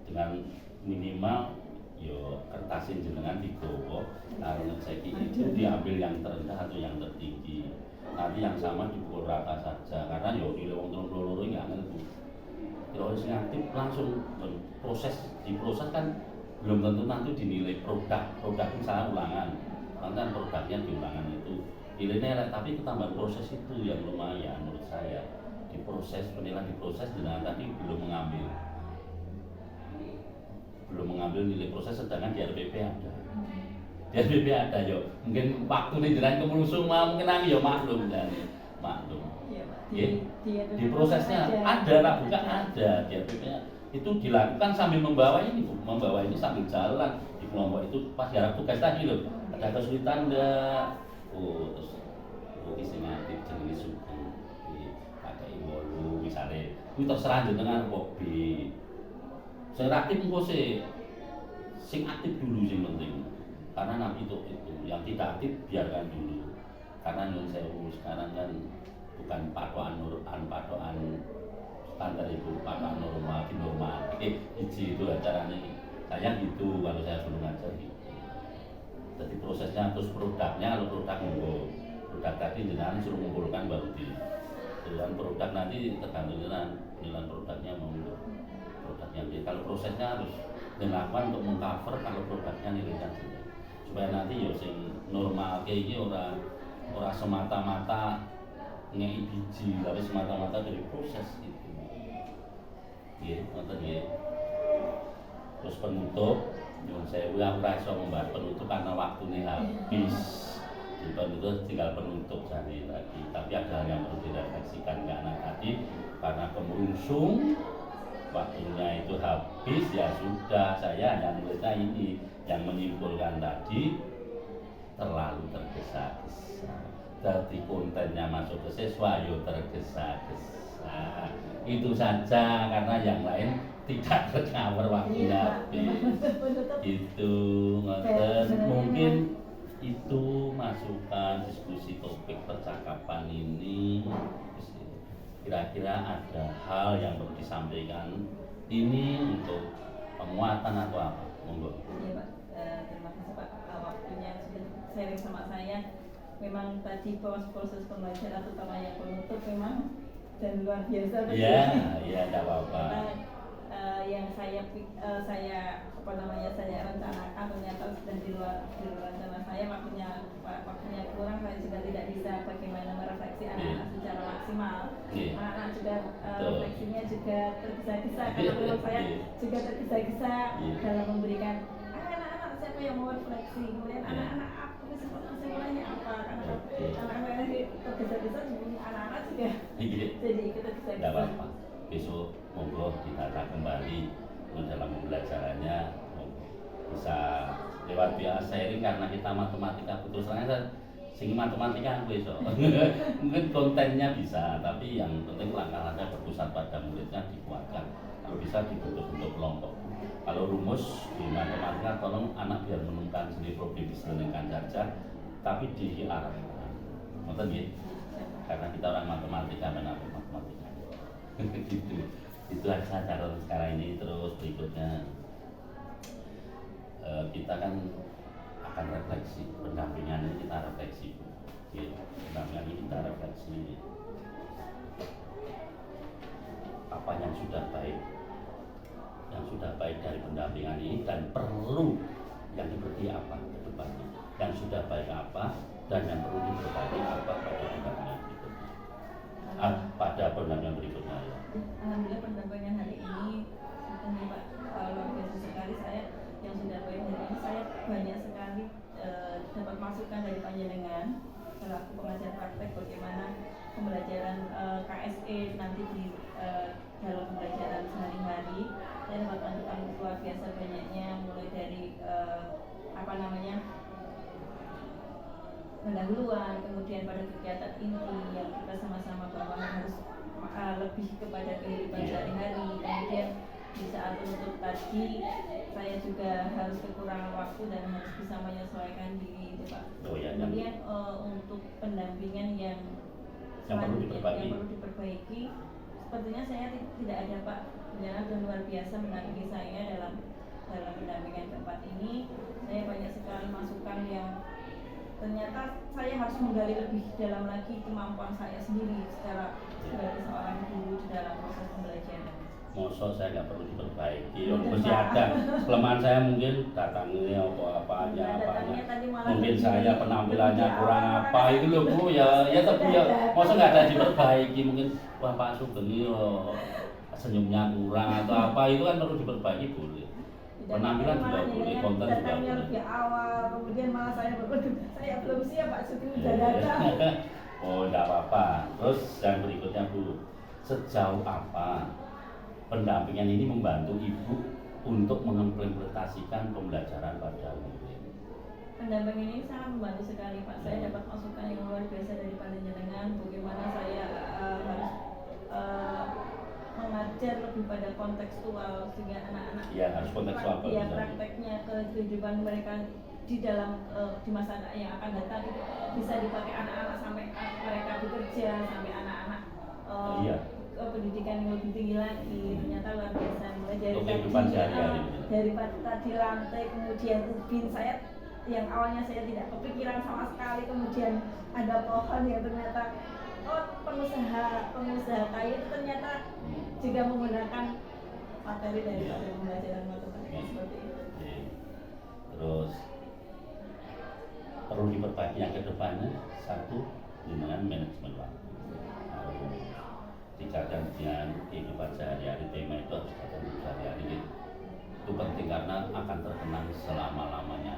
[SPEAKER 1] dengan minimal yo kertasin jenengan digowo kalau ngeceki itu diambil yang terendah atau yang tertinggi, nanti yang sama dipukul rata saja karena yo di wong loro nggak ngerti kalau harus aktif langsung diproses kan belum tentu nanti dinilai produk misalnya ulangan kan produknya di ulangan itu nilainya, tapi ketambahan proses itu yang lumayan menurut saya. Penilaian diproses dengan tadi belum mengambil nilai proses, sedangkan di RPP ada. Di RPP ada yo. Mungkin waktu ini jalan kemelusung mungkin yo maklum. Iya, di prosesnya ada lah, bukan ada di RPP-nya. Itu dilakukan sambil membawa ini sambil jalan di kelompok itu pas jarak tugas tadi loh. Ada kesulitan enggak? Terus isi ngatif jenis suku pakai wolu misalnya itu terserah dengan hobi saya aktif engko sing aktif dulu sing penting karena nanti itu yang tidak aktif biarkan dulu karena nyun sewu sekarang kan bukan patokan standar itu patokan normal itu acaranya saya gitu kalau saya belum ngajar gitu. Jadi prosesnya terus produknya kalau produk produk tadi jenengan suruh mengumpulkan baru di dan produk nanti tergantung nilai produknya mau produk yang kalau prosesnya harus dilakukan untuk mengcover kalau produknya nilainya juga supaya nanti ya sing normal kayak ini ora semata-mata ngei biji tapi semata-mata dari proses itu ya ngoten ya. Terus penutup nyuwun sewu aku ora iso membahas penutup karena waktunya habis. Di penutup tinggal penutup jadi lagi. Tapi ada hal yang perlu direfleksikan karena tadi karena kemerungsung waktunya itu habis ya sudah saya hanya nulisnya ini yang menyimpulkan tadi terlalu tergesa-gesa. Jadi kontennya masuk ke siswa yo tergesa-gesa. Itu saja karena yang lain tidak tercover waktunya habis. Itu ngoten mungkin itu masukan diskusi topik percakapan ini. Kira-kira ada hal yang perlu disampaikan ini untuk penguatan atau apa? Monggo.
[SPEAKER 2] Iya Pak, terima kasih Pak waktunya sudah sharing sama saya. Memang tadi proses pembelajaran terutama yang penutup memang dan luar biasa.
[SPEAKER 1] Iya, iya tidak apa-apa.
[SPEAKER 2] Yang saya apa namanya saya rencanakan ternyata sudah di luar rencana saya, waktunya kurang, saya juga tidak bisa bagaimana merefleksi anak-anak secara maksimal. Anak-anak juga refleksinya juga tergesa-gesa karena menurut saya juga tergesa-gesa dalam memberikan anak-anak siapa yang mau refleksi, kemudian anak-anak apa kesimpulannya apa, karena anak-anak tergesa-gesa anak-anak juga jadi ikut tergesa-gesa.
[SPEAKER 1] Tidak apa-apa. Besok monggo ditata kembali dalam pembelajarannya bisa lewat via sharing karena kita matematika betul soalnya sing matematika besok mungkin kontennya bisa tapi yang penting langkah-langkah berpusat pada muridnya dikuatkan kalau bisa dibentuk-bentuk kelompok. Kalau rumus di matematika tolong anak biar menemukan sendiri problem diselesaikan saja tapi diarahkan ngoten nggih karena kita orang matematika menapik matematika gitu. Itu aja cara sekarang ini. Terus berikutnya kita kan akan refleksi pendampingan ini, kita refleksi pendampingan ini kita refleksi apa yang sudah baik dari pendampingan ini dan perlu yang diperbaiki apa ke depannya, yang sudah baik apa dan yang perlu diperbaiki apa pada pendampingan berikutnya. Pada pendampingan berikutnya ya.
[SPEAKER 2] Alhamdulillah pendampingan hari ini Pak luar biasa sekali. Saya yang sudah baik hari ini saya banyak sekali dapat masukan dari panjenengan selaku pengajar praktek bagaimana pembelajaran KSE nanti di dalam pembelajaran sehari-hari. Saya dapat masukan luar biasa banyaknya mulai dari pendahuluan, kemudian pada kegiatan inti yang kita sama-sama bahwa harus lebih kepada kehidupan sehari-hari. Kemudian di saat menutup tadi saya juga harus kekurangan waktu dan harus bisa menyesuaikan diri itu Pak. Kemudian untuk pendampingan yang perlu diperbaiki sepertinya saya tidak ada Pak. Penjelasan dan luar biasa mendampingi saya dalam pendampingan keempat ini. Saya banyak sekali masukan yang ternyata saya harus menggali lebih dalam lagi kemampuan saya sendiri secara sebagai seorang guru di dalam proses pembelajaran.
[SPEAKER 1] Mosok saya nggak perlu diperbaiki, mesti ada kelemahan saya mungkin datangnya apanya, mungkin saya penampilannya kurang apa itu loh Bu ya tapi ya mosok nggak ada diperbaiki, mungkin wah Pak Sugeng senyumnya kurang atau apa itu kan perlu diperbaiki boleh. Penampilan juga boleh, konten juga boleh.
[SPEAKER 2] Lebih awal, kemudian malah saya belum siap Pak Sugeng udah datang.
[SPEAKER 1] Oh tidak apa-apa. Terus yang berikutnya Bu, sejauh apa pendampingan ini membantu Ibu untuk mengimplementasikan pembelajaran pada murid?
[SPEAKER 2] Pendampingan ini sangat membantu sekali Pak. Saya dapat masukan yang luar biasa dari panjenengan bagaimana saya harus mengajar lebih pada kontekstual sehingga anak-anak
[SPEAKER 1] harus kontekstual
[SPEAKER 2] prakteknya ke kehidupan mereka di dalam di masa yang akan datang itu bisa dipakai anak-anak sampai mereka bekerja, sampai anak-anak pendidikan yang lebih tinggi lagi. Ternyata luar biasa mulai dari tadi lantai kemudian ubin saya yang awalnya saya tidak kepikiran sama sekali, kemudian ada pohon yang ternyata pengusaha kayu itu ternyata juga menggunakan materi dari pembelajaran matematika seperti itu.
[SPEAKER 1] Terus perlu diperbaiki yang kedepannya satu dengan manajemen waktu. Dikaitkan dengan kehidupan sehari-hari, tema itu harus dikaitkan sehari-hari. Itu penting karena akan terkenang selama-lamanya.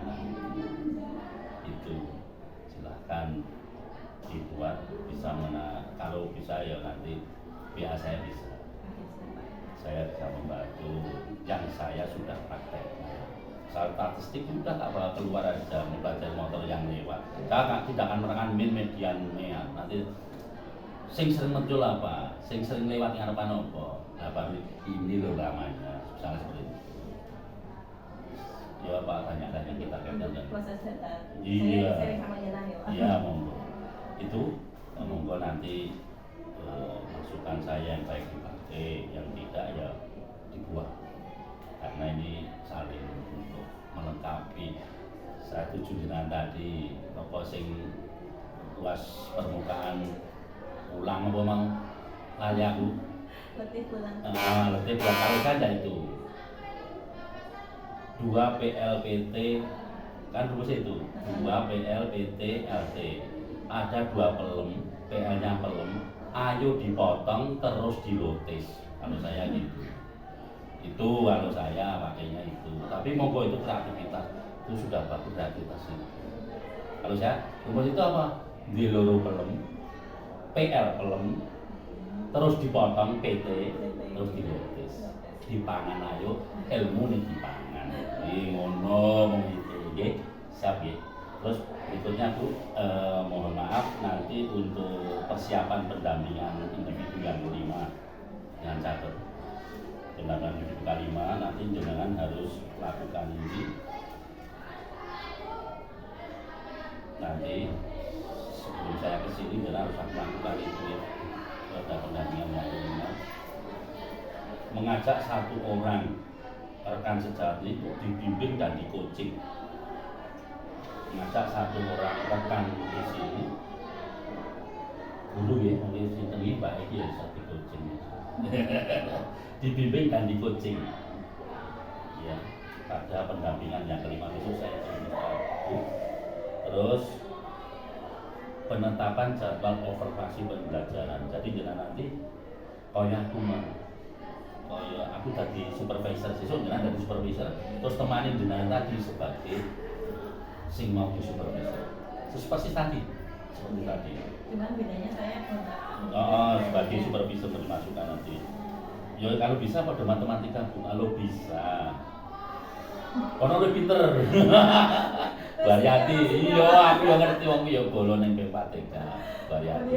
[SPEAKER 1] Itu silahkan dibuat, bisa kalau bisa ya nanti pihak saya bisa. Saya bisa membantu yang saya sudah praktek. Statistik sudah tak bakal keluar aja belajar motor yang lewat. Saya tidak akan menerangkan median nanti sing sering muncul apa, sing sering lewat yang apa nopo, apa ini loh namanya, misalnya seperti itu. Ya Pak, tanya-tanya kita kan
[SPEAKER 2] proses data.
[SPEAKER 1] Iya.
[SPEAKER 2] Saya sama jalan ya Pak.
[SPEAKER 1] Iya monggo. Itu monggo nanti masukan saya yang baik dipakai, yang tidak ya dibuang. Karena ini saling untuk melengkapi. Saya tuju dengan tadi apa sing luas permukaan ulang apa mau lali aku
[SPEAKER 2] Letih pulang.
[SPEAKER 1] letih buat kalau saja itu 2 PLPT kan rumus itu 2 PLPT LT ada 2 pelem PL nya pelem ayo dipotong terus dilotis kalau saya gitu itu kalau saya pakainya itu tapi monggo itu kreativitas itu sudah bagus kreativitas itu kalau saya rumus itu apa di loro pelem PL pelem terus dipotong PT terus dilotis dipangan ayo ilmu nih dipangan ini ngono begitu nggih siap ya terus berikutnya Bu mohon maaf nanti untuk persiapan pendampingan individu yang kelima dengan catat pendampingan individu kelima nanti jenengan harus lakukan ini nanti sebelum saya kesini jenengan harus lakukan itu ya pada pendampingan yang kelima mengajak satu orang rekan sejati untuk dibimbing dan di coaching mengajak satu orang rekan di sini dulu ya mungkin ini Pak Eki ya di coaching dibimbing dan di coaching ya pada pendampingan yang kelima itu saya terus penetapan jadwal overvasi pembelajaran jadi jangan nanti aku tadi supervisor siswa jangan tadi supervisor terus temani jenengan tadi sebagai sing mau di supervisor seperti tadi
[SPEAKER 2] Cuman bedanya saya
[SPEAKER 1] sebagai supervisor bermasukan nanti ya kalau bisa pada matematika Bu kalau bisa kono lebih pinter Variati iya aku yang ngerti wong ya bolo ning PPTK Variati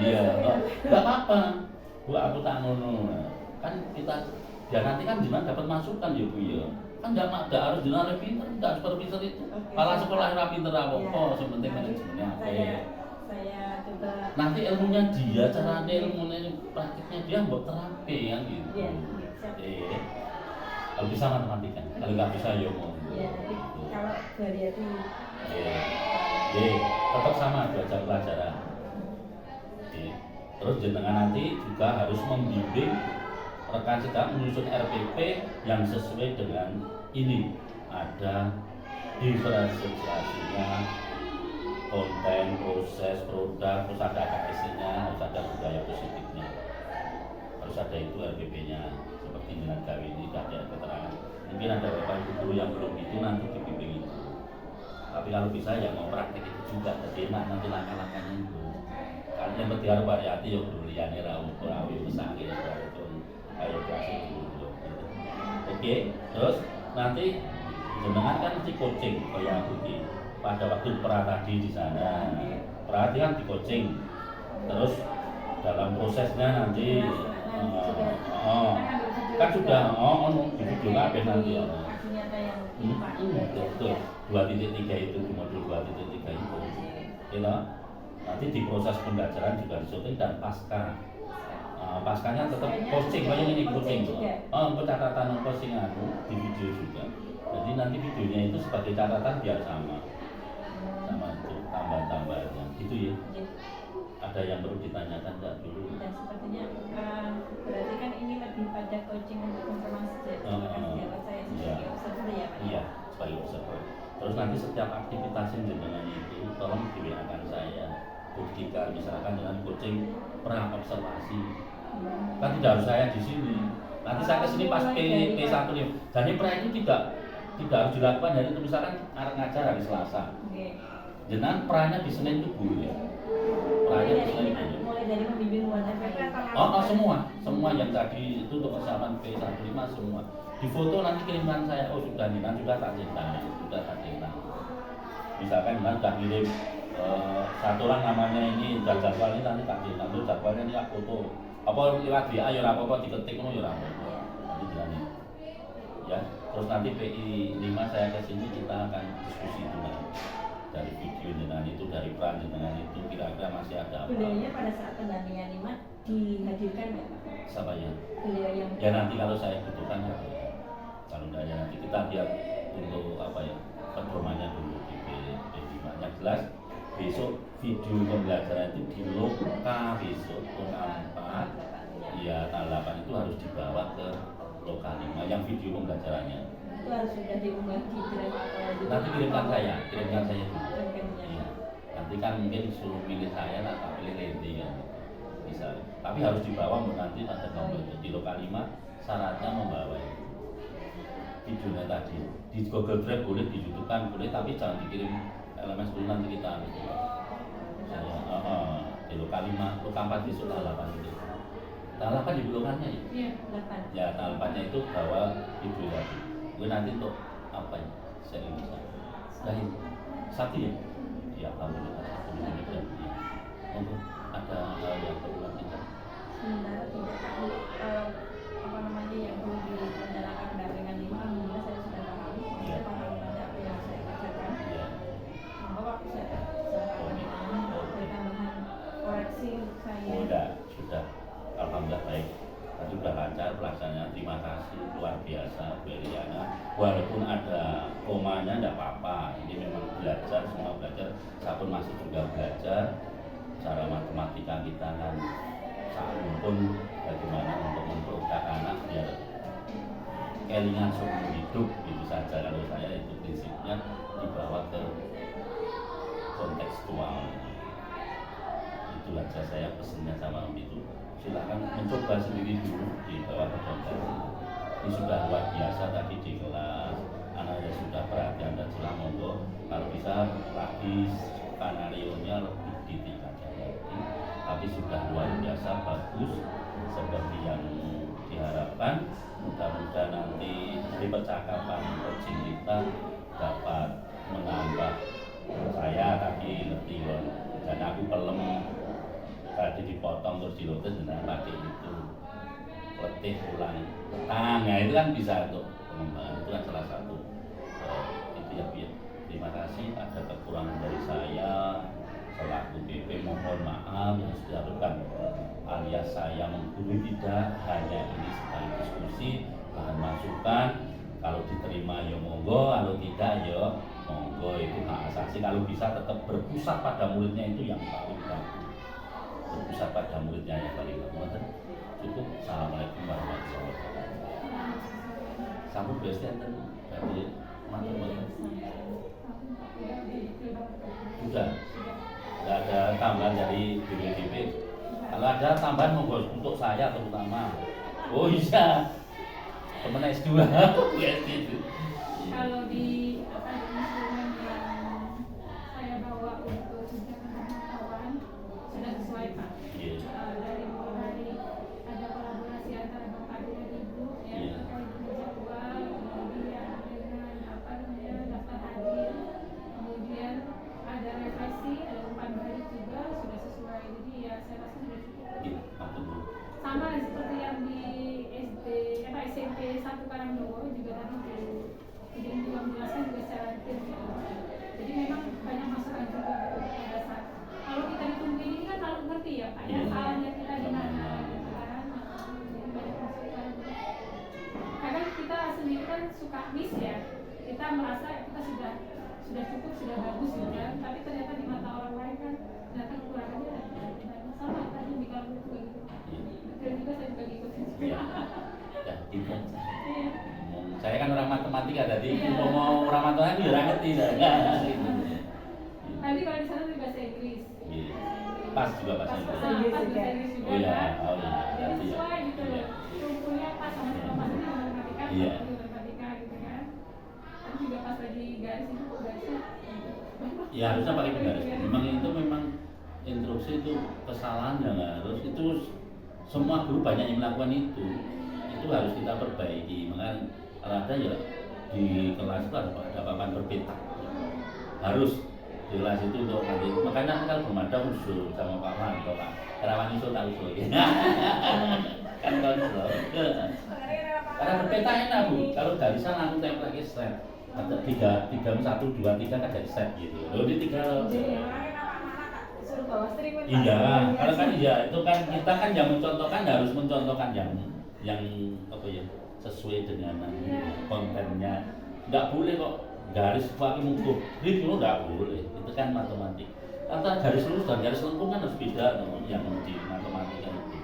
[SPEAKER 1] iya enggak apa-apa Bu aku tak ngono kan kita ya nanti kan jenengan dapat masukan ya Bu ya kan enggak harus jenengan pinter enggak supervisor itu malah sekolah ora pinter apa-apa sing penting manajemennya
[SPEAKER 2] saya coba
[SPEAKER 1] nanti ilmunya dia caranya ilmunya praktiknya dia mbok terapi kan gitu
[SPEAKER 2] iya
[SPEAKER 1] kalau bisa matematika kalau nggak bisa ya mau
[SPEAKER 2] iya kalau Variati
[SPEAKER 1] tetap sama 2 jam pelajaran terus jenengan nanti juga harus membimbing rekan sedang menyusun RPP yang sesuai dengan ini ada diferensiasinya konten, proses, produk, terus ada KS-nya, harus ada budaya positifnya harus ada itu RPP-nya seperti dengan gawe ini ada keterangan mungkin ada Bapak Ibu guru yang belum itu nanti dibimbing itu tapi kalau bisa ya mau praktik itu juga jadi enak nanti langkah-langkahnya itu karena yang bertiar Variati ya guru liane rawi pesangi ya itu ayo kasih dulu oke terus nanti jenengan kan di coaching kayak aku di pada waktu pra tadi di sana berarti kan di coaching terus dalam prosesnya nanti kan sudah di video kabeh nanti betul 2.3 itu di modul 2.3 itu ya nanti di proses pembelajaran juga disuting dan paskanya tetap posting kayak ini posting pencatatan posting aku di video juga Jadi nanti videonya itu sebagai catatan biar sama itu tambahan-tambahannya gitu ya.
[SPEAKER 2] Jadi,
[SPEAKER 1] Ada yang perlu ditanyakan nggak dulu?
[SPEAKER 2] dan sepertinya berarti kan ini lebih pada coaching untuk konfirmasi jawab saya sebagai observer ya Pak?
[SPEAKER 1] Iya, sebagai observer. Terus nanti setiap aktivitas yang dengan itu tolong di WA-kan saya, buktikan misalkan dengan coaching pra observasi. Kan tidak harus saya di sini. Nanti saya kesini pas P1 nih. Jadi pra itu tidak harus dilakukan hari itu, misalkan arek ngajar hari Selasa. Jenengan pranya di Senin itu boleh. Pranya di Senin boleh.
[SPEAKER 2] Mulai dari membimbing buat FPP atau
[SPEAKER 1] semua yang tadi itu untuk persiapan P15 semua. Di foto nanti kirimkan saya, oh sudah nih, nanti sudah tak cetak. Misalkan sudah kirim satu orang namanya ini jadwal ini nanti tak cetak, terus jadwalnya ini aku foto. Apa lewat WA ya apa diketik ngono ya apa. Nanti bilangnya. Ya, terus nanti PI 5 saya ke sini kita akan diskusi dengan dari video dengan itu, dari peran dengan itu, kira-kira masih ada apa?
[SPEAKER 2] Beliaunya pada saat pendampingan 5 dihadirkan nggak Pak?
[SPEAKER 1] Siapa ya?
[SPEAKER 2] Beliau yang
[SPEAKER 1] Ya nanti kalau saya butuhkan ya. Kalau enggak ya nanti kita lihat untuk apa ya pedomannya dulu di P5 yang jelas. Besok video pembelajaran itu di Loka besok tanggal 4 ya tanggal 8 itu harus dibawa ke Loka 5 yang video pembelajarannya.
[SPEAKER 2] itu harus sudah diunggah di drive atau di
[SPEAKER 1] Nanti kirimkan saya dulu.
[SPEAKER 2] Kirimkannya.
[SPEAKER 1] Iya. Nanti kan mungkin suruh pilih saya lah, tak pilih Randy kan. Bisa. Tapi harus dibawa nanti ada gambar di Loka 5 syaratnya membawa itu. Videonya tadi di Google Drive boleh, di YouTube kan boleh, tapi jangan dikirim LMS dulu nanti kita di Loka 5, Loka 4 besok tanggal 8 itu. Tanggal 8 dibutuhkannya ya?
[SPEAKER 2] Iya, 8.
[SPEAKER 1] Ya tanggal 4-nya itu bawa video tadi. Gue nanti untuk apa ya? Saya bisa. Dari Sabtu ya? Ya alhamdulillah Sabtu ini ya. Monggo ada hal yang perlu kita.
[SPEAKER 2] Sementara tidak tahu apa namanya yang perlu direncanakan pendampingan 5, alhamdulillah saya sudah paham.
[SPEAKER 1] Iya.
[SPEAKER 2] Saya paham banyak apa yang saya kerjakan.
[SPEAKER 1] Ya.
[SPEAKER 2] Maka waktu saya sampaikan ada tambahan koreksi untuk saya.
[SPEAKER 1] Sudah. Alhamdulillah baik. Tadi sudah lancar pelaksanaan. Terima kasih luar biasa Bu Eliana. Walaupun ada komanya tidak apa-apa. Ini memang belajar, semua belajar. Saya pun masih juga belajar cara matematika kita kan. Saya pun bagaimana untuk mempermudah anak biar kelingan seumur hidup itu saja. Kalau saya itu prinsipnya dibawa ke kontekstual. Itu aja saya pesannya sama Om itu. Silakan mencoba sendiri dulu di bawah konteks. Ini sudah luar biasa tadi di kelas, anaknya sudah perhatian dan jelas, monggo kalau bisa lagi skenario-nya lebih ditingkatkan lagi. Tapi sudah luar biasa bagus seperti yang diharapkan. Mudah-mudahan nanti dari percakapan coaching kita dapat menambah saya tadi ngerti loh, dan aku pelem tadi dipotong terus dilotes dengan pakai itu letih ulang tangga itu kan bisa untuk pengembangan, itu kan salah satu itu ya biar. Terima kasih, ada kekurangan dari saya selaku BP mohon maaf yang sudah dilakukan, alias saya menggurui tidak hanya ini sebagai diskusi bahan masukan, kalau diterima ya monggo, kalau tidak ya monggo, itu hak asasi. Kalau bisa tetap berpusat pada muridnya itu yang paling bagus, berpusat pada muridnya yang paling bagus. Cukup. Assalamualaikum warahmatullahi wabarakatuh. Sambut biasanya dari matematika sudah nggak ada tambahan dari BPDP. Kalau ada tambahan monggo untuk saya terutama. Oh iya, temen S2 gitu.
[SPEAKER 3] Kalau di instrumen yang saya bawa untuk tunjangan pengetahuan sudah sesuai Pak. Dari mulai ada kolaborasi antara Bapak dengan Ibu ya terkait dengan jadwal, kemudian dengan daftar hadir, kemudian ada refleksi, ada umpan balik juga sudah sesuai. Jadi ya saya rasa sudah cukup. Sama seperti yang di SMP 1 Karangdowo juga tadi jadi juga menjelaskan juga secara detail gitu. Jadi memang banyak masukan juga pada saat kalau kita ditunggu ini kan kalau ngerti ya Pak ya salahnya kita di mana gitu kan. Jadi banyak masukan. Kadang kita sendiri kan suka miss ya. kita merasa kita sudah cukup, sudah bagus gitu kan, tapi ternyata di mata orang lain kan ternyata kekurangannya ada sama tadi di kamu juga gitu. Dan juga saya juga ngikutin.
[SPEAKER 1] Iya. Ya, gitu.
[SPEAKER 3] Iya.
[SPEAKER 1] Saya kan orang matematika, jadi mau orang matematika ya ngerti saya.
[SPEAKER 3] Tadi kalau di sana di bahasa Inggris.
[SPEAKER 1] Iya. Pas juga bahasa Inggris.
[SPEAKER 3] Pas bahasa Inggris juga
[SPEAKER 1] Oh iya,
[SPEAKER 3] kan.
[SPEAKER 1] oh iya.
[SPEAKER 3] Jadi sesuai gitu loh. Kumpulnya pas sama-sama pas ini matematika,
[SPEAKER 1] Iya.
[SPEAKER 3] matematika gitu kan. Tapi juga pas lagi garis itu kok garisnya.
[SPEAKER 1] Ya harusnya pakai garis. Memang instruksi itu kesalahan yang harus itu semua guru banyak yang melakukan itu harus kita perbaiki. Makanya kalau ada ya di kelas itu ada papan berpeta, harus di kelas itu untuk nanti. Makanya kalau belum ada usul sama Pak Manto lah, kerawan usul tak usul kan kontrol. Karena berpeta enak Bu, kalau garisan langsung tempel lagi set. Ada tiga satu dua tiga kan jadi set gitu. Lalu di tiga. Iya, kalau kan iya itu kan kita kan yang mencontohkan harus mencontohkan yang apa ya sesuai dengan kontennya. Nggak boleh kok garis pakai mungkuh. Itu nggak boleh. Itu kan matematik. Antara garis lurus dan garis lengkung kan harus beda yang di matematika itu.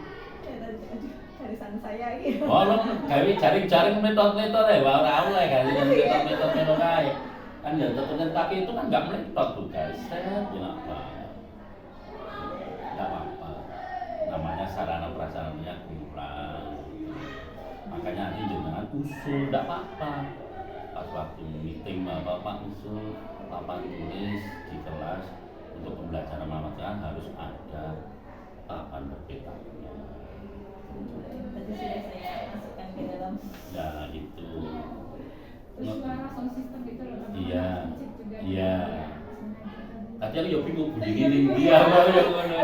[SPEAKER 2] Garisan saya gitu.
[SPEAKER 1] Oh, lo gawe jaring-jaring metot-metot ya, ora oleh gawe metot-metot kae. Kan ya tentunya tapi itu kan nggak meletot tuh guys. Saya bilang apa? Nggak apa-apa. Namanya sarana prasarananya kurang. Makanya nanti jangan usul, nggak apa-apa. Pas waktu meeting bapak usul papan tulis di kelas untuk pembelajaran matematika harus ada papan berpetanya.
[SPEAKER 2] Berarti sudah saya masukkan ke dalam.
[SPEAKER 1] Ya itu.
[SPEAKER 3] Terus suara sound system itu loh.
[SPEAKER 1] Iya.
[SPEAKER 3] Juga
[SPEAKER 1] Iya. Tadi aku ya bingung bunyi
[SPEAKER 2] Iya.
[SPEAKER 1] ini dia apa ya ngono.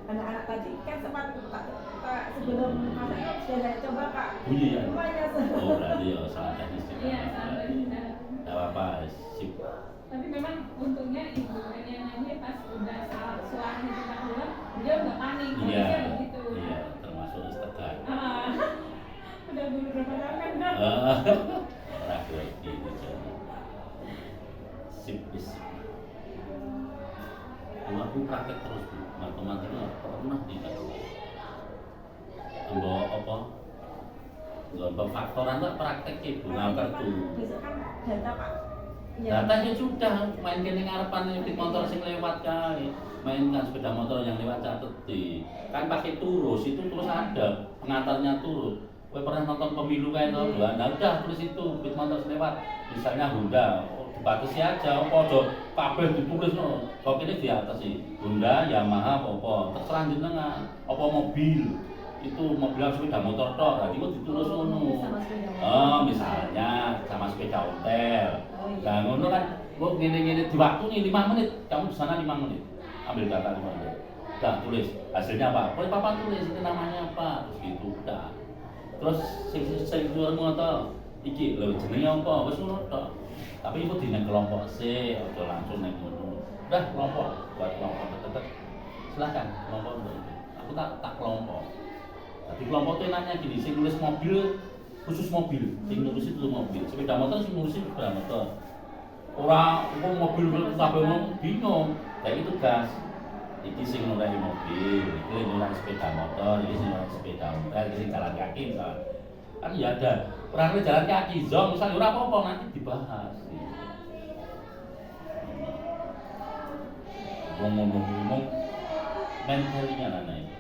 [SPEAKER 2] Anak-anak tadi kan sempat sebelum masuk sudah saya coba Kak.
[SPEAKER 1] Bunyi ya.
[SPEAKER 2] Semuanya
[SPEAKER 1] Oh berarti ya salah teknis juga.
[SPEAKER 3] Iya, salah benar.
[SPEAKER 1] Enggak apa-apa, sip.
[SPEAKER 3] Tapi memang untungnya ibu yang nyanyi pas udah suaranya kita keluar, dia udah panik,
[SPEAKER 1] Iya.
[SPEAKER 3] kondisinya begitu.
[SPEAKER 1] Iya, termasuk istiqar.
[SPEAKER 3] Udah beberapa tahun kan dah.
[SPEAKER 1] Ragu lagi gitu. Sip bis. Aku praktek terus Bu. Matematika nggak pernah tidak. Mbok apa? Mbok faktoran tak praktek ibu ngangkat tuh.
[SPEAKER 2] Besok kan data Pak.
[SPEAKER 1] Datanya sudah main kene ngarepan di motor sing lewat kae. Mainkan sepeda motor yang lewat cateti. Kan pakai turus itu terus ada pengantarnya turut. Kowe pernah nonton pemilu kae to? Nah, udah tulis itu di motor sing lewat. Misalnya Honda, dibatasi aja apa aja kabeh ditulis no. Kok ini di atas sih. Honda, Yamaha apa terserah jenengan. Apa mobil itu mobil sepeda motor tok, berarti kok ditulis ngono. Oh, misalnya sama sepeda hotel. Nah, ngono kan kok ngene-ngene di waktu nih 5 menit, kamu di sana 5 menit. Ambil data 5 menit. Udah tulis hasilnya apa? Boleh papan tulis ini namanya apa? Terus gitu udah. Terus sing keluarmu atau iki lho jenenge apa? Wis ngono tok. Tapi iku dina kelompok sih, aja langsung nek ngono. Udah kelompok, buat kelompok tetep. Silakan kelompok untuk itu. Aku tak kelompok. Jadi kelompok itu nanya gini, sing nulis mobil khusus mobil, sing nulis itu mobil. Sepeda motor sing nulis sepeda motor. Orang mobil sampai ngomong bingung. Kayak itu gas. Iki sing nulis mobil, iki nulis sepeda motor, iki sing nulis sepeda motor, iki sing jalan kaki misalnya. Kan ya ada. Orang jalan kaki, zong misalnya ora apa-apa nanti dibahas. Ngomong-ngomong mentalnya anak ini.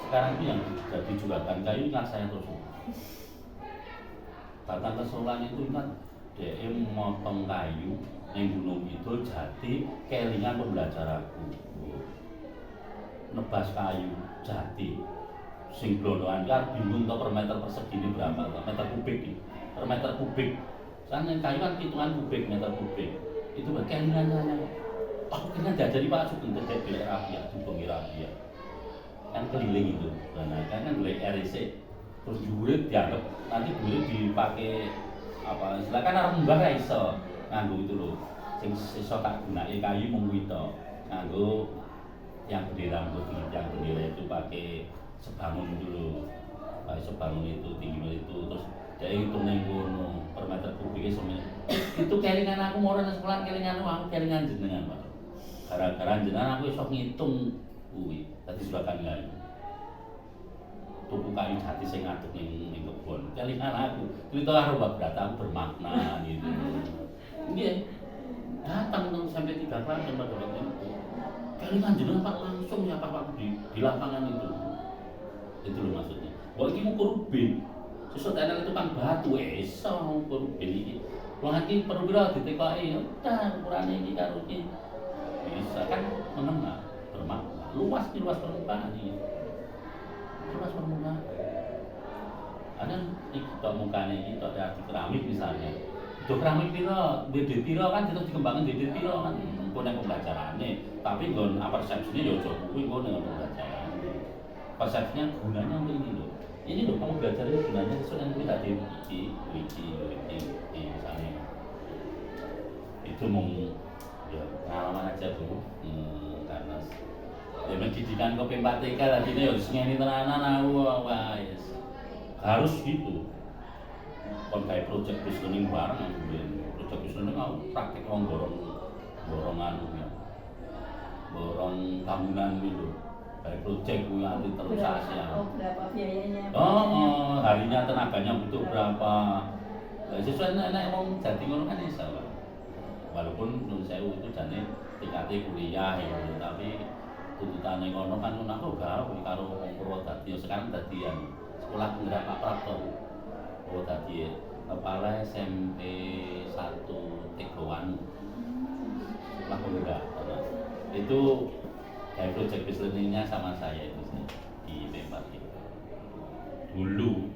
[SPEAKER 1] Sekarang itu yang jadi juragan kayu kan saya terus. Datang ke Solo itu kan DM motong kayu yang Gunung Kidul Jati kelingan pembelajaranku. Nebas kayu Jati sing blondoan kan bingung to per meter persegi ini berapa meter kubik ini. Per meter kubik. Kan yang kayu kan hitungan kubik meter kubik. Itu kelingannya. Aku kena diajari Pak Sugeng terjadi bilek rapiah, dibongi rapiah. Kan keliling itu, karena kan golek RC terus dhuwure dianggap nanti dhuwure dipakai apa silakan arep mbah ra iso nganggo itu lho sing iso tak gunake kayu mung kuwi to nganggo yang bendera putih yang bendera itu pakai sebangun dulu Pak iso bangun itu tinggi itu terus dia hitung ning kono per meter kubiknya semuanya itu kelingan aku mau nang sekolah kelingan aku kelingan jenengan Pak gara-gara jenengan aku iso ngitung kuwi dadi juragan kayu tuku kayu jati sing ngadeg ning kebon kelingan aku cerita karo Mbak Brata aku bermakna gitu nggih datang sampai 3 kali tempat itu kelingan jenengan Pak langsung nyapa aku di lapangan itu loh maksudnya kok iki ngukur bin sesuk enak tukang batu iso ngukur bin iki wong iki perlu pira ditekoki udah ukurane iki karo iki bisa kan menengah bermakna luas permukaan ini luas permukaan ada tok mukane iki tok di keramik misalnya itu keramik pira dede pira kan terus dikembangin dede pira kan engko nek pembelajarane tapi nggon persepsine ya aja kuwi engko nek pembelajaran persepsinya gunanya untuk ini loh kamu belajar itu gunanya sesuatu yang kita di misalnya itu mau ya pengalaman aja Bu karena ya pendidikan kok P4TK lah ini harus ngeni tenanan aku yes. Harus gitu kon kayak project listening bareng project listening aku praktek borong anu ya borong bangunan gitu kayak project gue nanti terus ya.
[SPEAKER 2] Berapa biayanya?
[SPEAKER 1] Harinya tenaganya butuh berapa? Sesuai nek wong jadi ngono kan iso. Walaupun menurut saya itu jane tingkate kuliah ya, tapi tuntutane ngono kan aku gawe karo wong Purwodadi sekarang dadian sekolah penggerak Pak Prapto. Purwodadi kepala SMP 1 Tegoan. Sekolah penggerak. Itu kayak project listening-nya sama saya itu di P4 dulu